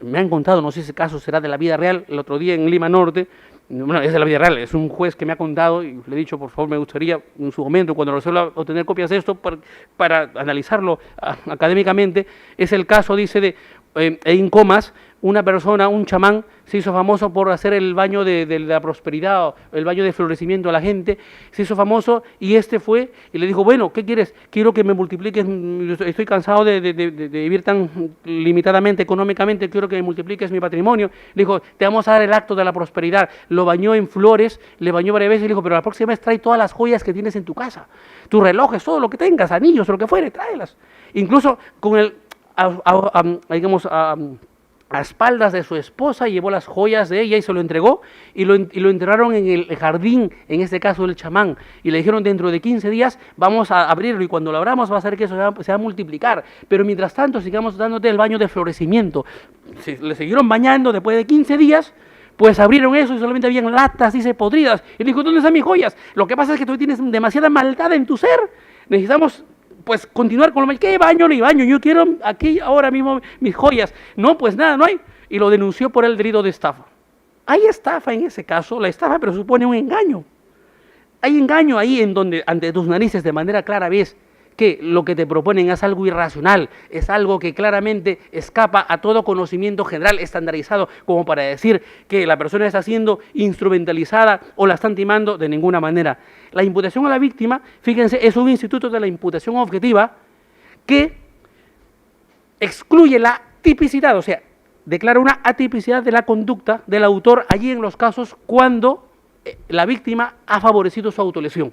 [SPEAKER 1] me han contado, no sé si ese caso será de la vida real, el otro día en Lima Norte, bueno, es de la vida real, es un juez que me ha contado y le he dicho, por favor, me gustaría en su momento, cuando resuelva obtener copias de esto, para analizarlo académicamente. Es el caso, dice, de en Comas, una persona, un chamán, se hizo famoso por hacer el baño de la prosperidad, el baño de florecimiento a la gente, se hizo famoso y este fue y le dijo, bueno, ¿qué quieres? Quiero que me multipliques, estoy cansado de vivir tan limitadamente económicamente, quiero que me multipliques mi patrimonio. Le dijo, te vamos a dar el acto de la prosperidad. Lo bañó en flores, le bañó varias veces y le dijo, pero la próxima vez trae todas las joyas que tienes en tu casa, tus relojes, todo lo que tengas, anillos, lo que fuere, tráelas. Incluso con el, digamos, a espaldas de su esposa, llevó las joyas de ella y se lo entregó y lo enterraron en el jardín, en este caso del chamán, y le dijeron dentro de 15 días vamos a abrirlo y cuando lo abramos va a ser que eso se va a multiplicar, pero mientras tanto sigamos dándote el baño de florecimiento. Le siguieron bañando después de 15 días, pues abrieron eso y solamente habían latas, dice, podridas, y le dijo, ¿dónde están mis joyas? Lo que pasa es que tú tienes demasiada maldad en tu ser, necesitamos pues continuar con lo mal. ¿Qué baño ni baño? Yo quiero aquí ahora mismo mis joyas. No, pues nada, no hay. Y lo denunció por el delito de estafa. Hay estafa en ese caso, la estafa pero supone un engaño. Hay engaño ahí en donde ante tus narices de manera clara ves que lo que te proponen es algo irracional, es algo que claramente escapa a todo conocimiento general estandarizado, como para decir que la persona está siendo instrumentalizada o la están timando de ninguna manera. La imputación a la víctima, fíjense, es un instituto de la imputación objetiva que excluye la tipicidad, o sea, declara una atipicidad de la conducta del autor allí en los casos cuando la víctima ha favorecido su autolesión.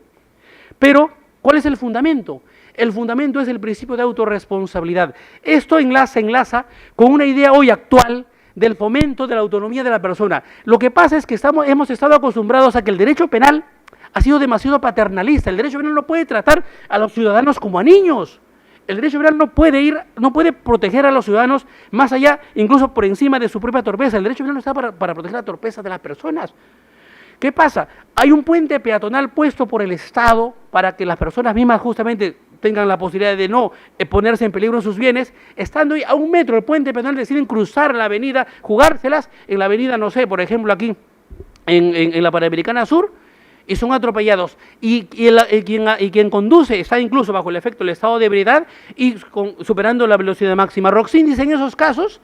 [SPEAKER 1] Pero, ¿cuál es el fundamento? El fundamento es el principio de autorresponsabilidad. Esto enlaza con una idea hoy actual del fomento de la autonomía de la persona. Lo que pasa es que hemos estado acostumbrados a que el derecho penal ha sido demasiado paternalista. El derecho penal no puede tratar a los ciudadanos como a niños. El derecho penal no puede proteger a los ciudadanos más allá, incluso por encima de su propia torpeza. El derecho penal no está para proteger la torpeza de las personas. ¿Qué pasa? Hay un puente peatonal puesto por el Estado para que las personas mismas justamente tengan la posibilidad de no ponerse en peligro en sus bienes, estando ahí a 1 metro del puente peatonal deciden cruzar la avenida, jugárselas en la avenida, no sé, por ejemplo aquí en la Panamericana Sur, y son atropellados. Y quien conduce está incluso bajo el efecto del estado de ebriedad y superando la velocidad máxima. Roxin dice en esos casos,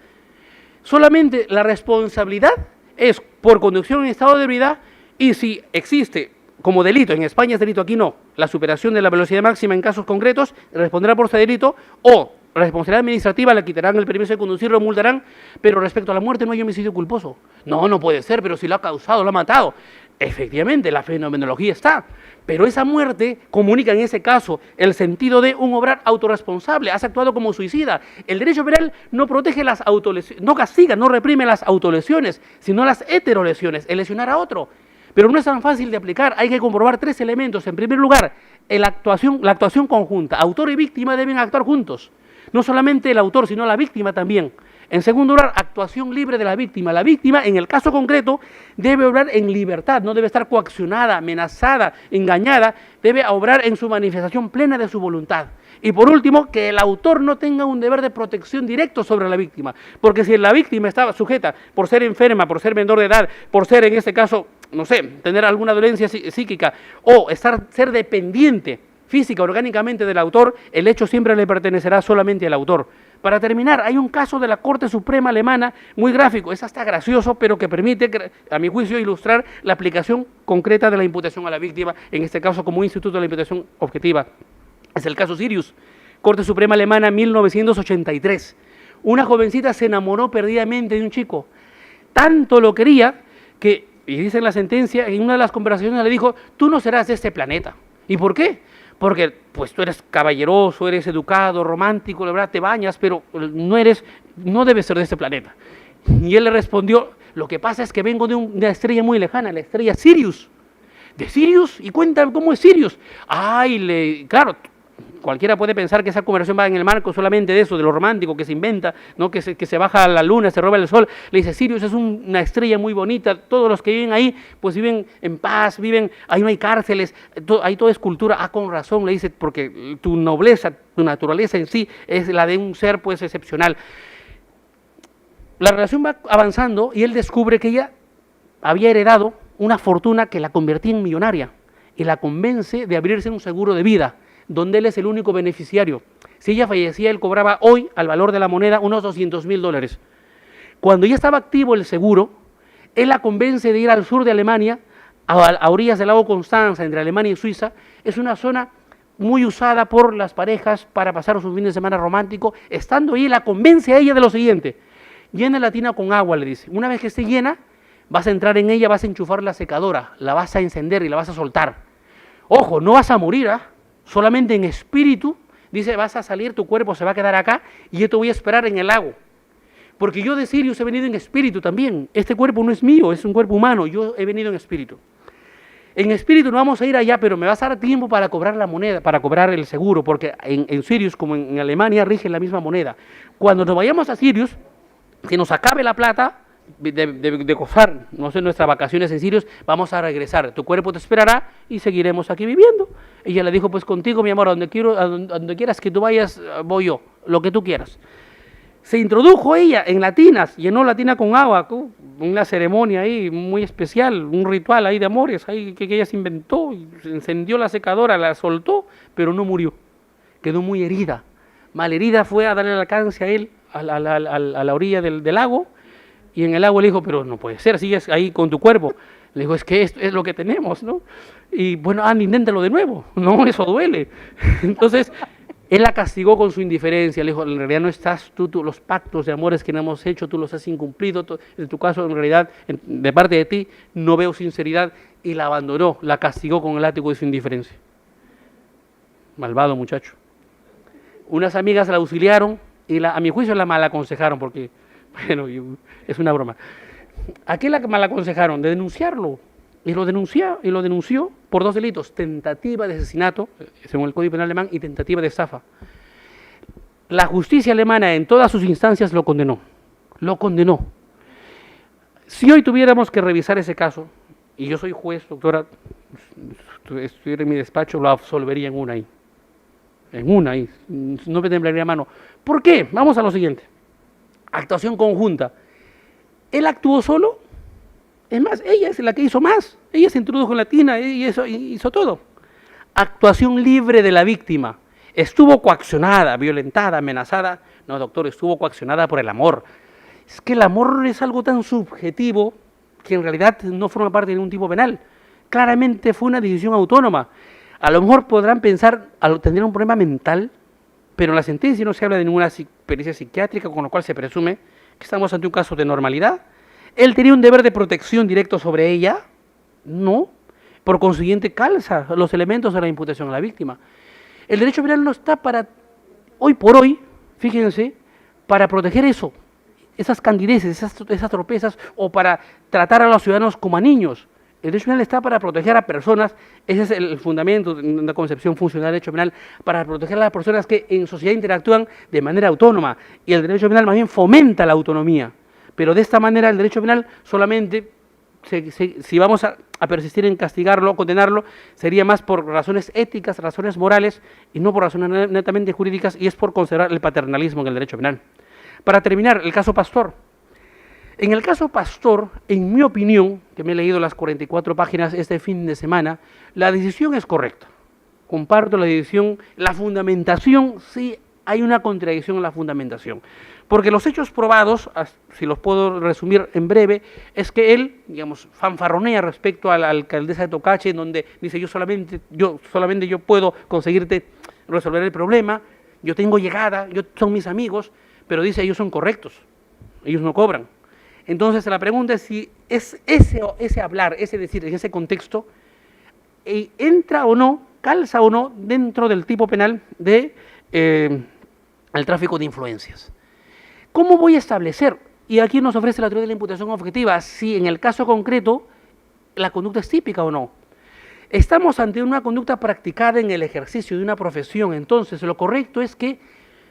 [SPEAKER 1] solamente la responsabilidad es por conducción en estado de ebriedad y si existe como delito, en España es delito, aquí no, la superación de la velocidad máxima en casos concretos, responderá por ese delito, o responsabilidad administrativa, le quitarán el permiso de conducir, lo multarán, pero respecto a la muerte no hay homicidio culposo. No, no puede ser, pero si lo ha causado, lo ha matado. Efectivamente, la fenomenología está, pero esa muerte comunica en ese caso el sentido de un obrar autorresponsable, has actuado como suicida. El derecho penal no protege las autolesiones, no castiga, no reprime las autolesiones, sino las heterolesiones, el lesionar a otro. Pero no es tan fácil de aplicar, hay que comprobar 3 elementos. En primer lugar, la actuación conjunta. Autor y víctima deben actuar juntos. No solamente el autor, sino la víctima también. En segundo lugar, actuación libre de la víctima. La víctima, en el caso concreto, debe obrar en libertad, no debe estar coaccionada, amenazada, engañada, debe obrar en su manifestación plena de su voluntad. Y por último, que el autor no tenga un deber de protección directo sobre la víctima, porque si la víctima estaba sujeta por ser enferma, por ser menor de edad, por ser en este caso, no sé, tener alguna dolencia psíquica o ser dependiente física, orgánicamente del autor, el hecho siempre le pertenecerá solamente al autor. Para terminar, hay un caso de la Corte Suprema Alemana muy gráfico, es hasta gracioso, pero que permite, a mi juicio, ilustrar la aplicación concreta de la imputación a la víctima, en este caso como un instituto de la imputación objetiva. Es el caso Sirius, Corte Suprema Alemana, 1983. Una jovencita se enamoró perdidamente de un chico. Tanto lo quería que, y dice en la sentencia, en una de las conversaciones le dijo, tú no serás de este planeta. ¿Y por qué? Porque pues tú eres caballeroso, eres educado, romántico, la verdad te bañas, pero no debes ser de este planeta. Y él le respondió, lo que pasa es que vengo de una estrella muy lejana, la estrella Sirius. ¿De Sirius? Y cuéntame cómo es Sirius. Ay, claro, cualquiera puede pensar que esa conversación va en el marco solamente de eso, de lo romántico que se inventa, ¿no? que se baja a la luna, se roba el sol. Le dice, Sirius es una estrella muy bonita, todos los que viven ahí, pues viven en paz, ahí no hay cárceles, ahí todo es cultura. Ah, con razón, le dice, porque tu nobleza, tu naturaleza en sí es la de un ser pues excepcional. La relación va avanzando y él descubre que ella había heredado una fortuna que la convertía en millonaria y la convence de abrirse un seguro de vida, donde él es el único beneficiario. Si ella fallecía, él cobraba hoy, al valor de la moneda, unos $200.000. Cuando ya estaba activo el seguro, él la convence de ir al sur de Alemania, a orillas del lago Constanza, entre Alemania y Suiza. Es una zona muy usada por las parejas para pasar su fin de semana romántico. Estando ahí, la convence a ella de lo siguiente: llena la tina con agua, le dice. Una vez que esté llena, vas a entrar en ella, vas a enchufar la secadora, la vas a encender y la vas a soltar. Ojo, no vas a morir, ¿eh? Solamente en espíritu. Dice, vas a salir, tu cuerpo se va a quedar acá y yo te voy a esperar en el lago. Porque yo de Sirius he venido en espíritu también. Este cuerpo no es mío, es un cuerpo humano. Yo he venido en espíritu. En espíritu no vamos a ir allá, pero me vas a dar tiempo para cobrar la moneda, para cobrar el seguro, porque en Sirius, como en Alemania, rigen la misma moneda. Cuando nos vayamos a Sirius, que nos acabe la plata de gozar, no sé, nuestras vacaciones en Sirius, vamos a regresar. Tu cuerpo te esperará y seguiremos aquí viviendo. Ella le dijo, pues contigo, mi amor, a donde quieras que tú vayas, voy yo, lo que tú quieras. Se introdujo ella en la tina, llenó la tina con agua, una ceremonia ahí muy especial, un ritual ahí de amores ahí que ella se inventó, y se encendió la secadora, la soltó, pero no murió. Quedó muy herida. Malherida, fue a darle el alcance a él, a la orilla del lago, y en el agua le dijo, pero no puede ser, sigues ahí con tu cuerpo. Le dijo, es que esto es lo que tenemos, ¿no? Y bueno, inténtalo de nuevo, no, eso duele. Entonces, él la castigó con su indiferencia, le dijo, en realidad no estás tú, los pactos de amores que no hemos hecho, tú los has incumplido, en tu caso, en realidad, de parte de ti, no veo sinceridad, y la abandonó, la castigó con el látigo de su indiferencia. Malvado muchacho. Unas amigas la auxiliaron y a mi juicio la mal aconsejaron, porque, bueno, es una broma. ¿A qué la mal aconsejaron? De denunciarlo. Y lo denunció por 2 delitos: tentativa de asesinato, según el Código Penal alemán, y tentativa de estafa. La justicia alemana en todas sus instancias lo condenó. Lo condenó. Si hoy tuviéramos que revisar ese caso, y yo soy juez, doctora, estuviera en mi despacho, lo absolvería en una ahí. En una ahí. No me temblaría mano. ¿Por qué? Vamos a lo siguiente. Actuación conjunta. Él actuó solo. Es más, ella es la que hizo más. Ella se introdujo en la tina y hizo todo. Actuación libre de la víctima. Estuvo coaccionada, violentada, amenazada. No, doctor, estuvo coaccionada por el amor. Es que el amor es algo tan subjetivo que en realidad no forma parte de ningún tipo penal. Claramente fue una decisión autónoma. A lo mejor podrán pensar, tendrían un problema mental, pero en la sentencia no se habla de ninguna pericia psiquiátrica, con lo cual se presume que estamos ante un caso de normalidad. ¿Él tenía un deber de protección directo sobre ella? No. Por consiguiente, calza los elementos de la imputación a la víctima. El derecho penal no está para, hoy por hoy, fíjense, para proteger eso, esas candideces, esas tropezas, o para tratar a los ciudadanos como a niños. El derecho penal está para proteger a personas, ese es el fundamento de una concepción funcional del derecho penal, para proteger a las personas que en sociedad interactúan de manera autónoma. Y el derecho penal más bien fomenta la autonomía. Pero de esta manera el derecho penal solamente, si vamos a persistir en castigarlo, condenarlo, sería más por razones éticas, razones morales, y no por razones netamente jurídicas, y es por conservar el paternalismo en el derecho penal. Para terminar, el caso Pastor. En el caso Pastor, en mi opinión, que me he leído las 44 páginas este fin de semana, la decisión es correcta. Comparto la decisión, la fundamentación, sí hay una contradicción en la fundamentación. Porque los hechos probados, si los puedo resumir en breve, es que él, digamos, fanfarronea respecto a la alcaldesa de Tocache, en donde dice, yo solamente puedo conseguirte resolver el problema, yo tengo llegada, son mis amigos, pero dice, ellos son correctos, ellos no cobran. Entonces la pregunta es si es ese hablar, ese decir, en ese contexto, entra o no, calza o no dentro del tipo penal de el tráfico de influencias. ¿Cómo voy a establecer? Y aquí nos ofrece la teoría de la imputación objetiva, si en el caso concreto la conducta es típica o no. Estamos ante una conducta practicada en el ejercicio de una profesión, entonces lo correcto es que,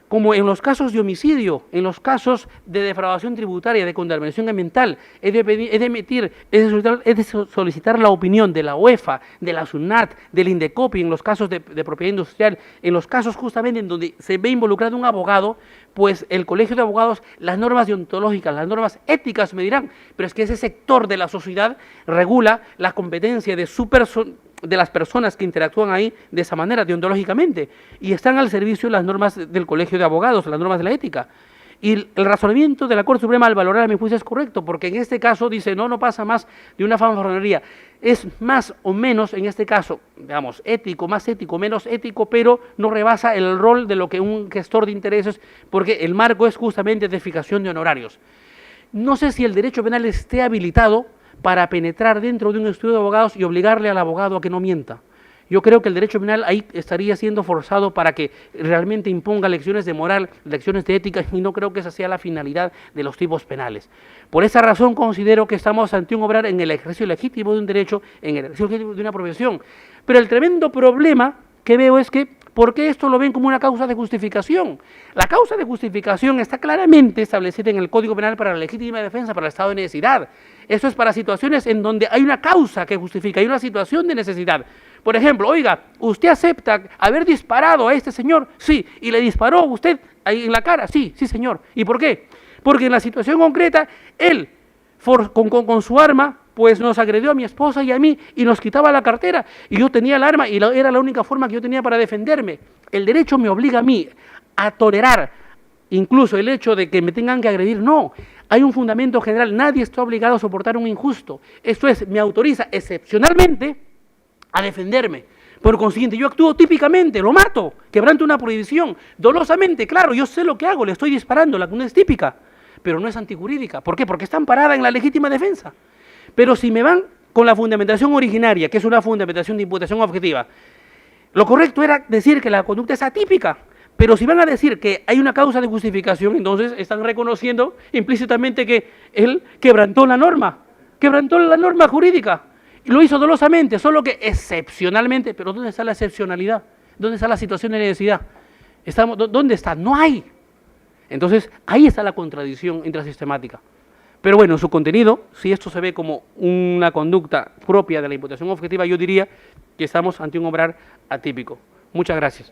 [SPEAKER 1] como en los casos de homicidio, en los casos de defraudación tributaria, de contaminación ambiental, he de solicitar la opinión de la UEFA, de la SUNAT, del INDECOPI, en los casos de propiedad industrial, en los casos justamente en donde se ve involucrado un abogado, pues el colegio de abogados, las normas deontológicas, las normas éticas me dirán, pero es que ese sector de la sociedad regula la competencia de su de las personas que interactúan ahí de esa manera, deontológicamente, y están al servicio de las normas del Colegio de Abogados, las normas de la ética. Y el razonamiento de la Corte Suprema al valorar a mi juicio es correcto, porque en este caso dice, no pasa más de una fanfarronería. Es más o menos, en este caso, digamos, ético, más ético, menos ético, pero no rebasa el rol de lo que un gestor de intereses, porque el marco es justamente de fijación de honorarios. No sé si el derecho penal esté habilitado para penetrar dentro de un estudio de abogados y obligarle al abogado a que no mienta. Yo creo que el derecho penal ahí estaría siendo forzado para que realmente imponga lecciones de moral, lecciones de ética, y no creo que esa sea la finalidad de los tipos penales. Por esa razón considero que estamos ante un obrar en el ejercicio legítimo de un derecho, en el ejercicio legítimo de una profesión. Pero el tremendo problema que veo es que, ¿por qué esto lo ven como una causa de justificación? La causa de justificación está claramente establecida en el Código Penal para la legítima defensa, para el estado de necesidad. Eso es para situaciones en donde hay una causa que justifica, hay una situación de necesidad. Por ejemplo, oiga, ¿usted acepta haber disparado a este señor? Sí. ¿Y le disparó usted ahí en la cara? Sí, sí señor. ¿Y por qué? Porque en la situación concreta, él, con su arma, pues nos agredió a mi esposa y a mí y nos quitaba la cartera. Y yo tenía el arma y era la única forma que yo tenía para defenderme. El derecho me obliga a mí a tolerar incluso el hecho de que me tengan que agredir. No, hay un fundamento general. Nadie está obligado a soportar un injusto. Esto es, me autoriza excepcionalmente a defenderme. Por consiguiente, yo actúo típicamente, lo mato, quebranto una prohibición, dolosamente, claro, yo sé lo que hago, le estoy disparando, la conducta es típica, pero no es antijurídica. ¿Por qué? Porque está amparada en la legítima defensa. Pero si me van con la fundamentación originaria, que es una fundamentación de imputación objetiva, lo correcto era decir que la conducta es atípica, pero si van a decir que hay una causa de justificación, entonces están reconociendo implícitamente que él quebrantó la norma jurídica. Y lo hizo dolosamente, solo que excepcionalmente. Pero ¿dónde está la excepcionalidad? ¿Dónde está la situación de necesidad? ¿Dónde está? No hay. Entonces, ahí está la contradicción intrasistemática. Pero bueno, su contenido, si esto se ve como una conducta propia de la imputación objetiva, yo diría que estamos ante un obrar atípico. Muchas gracias.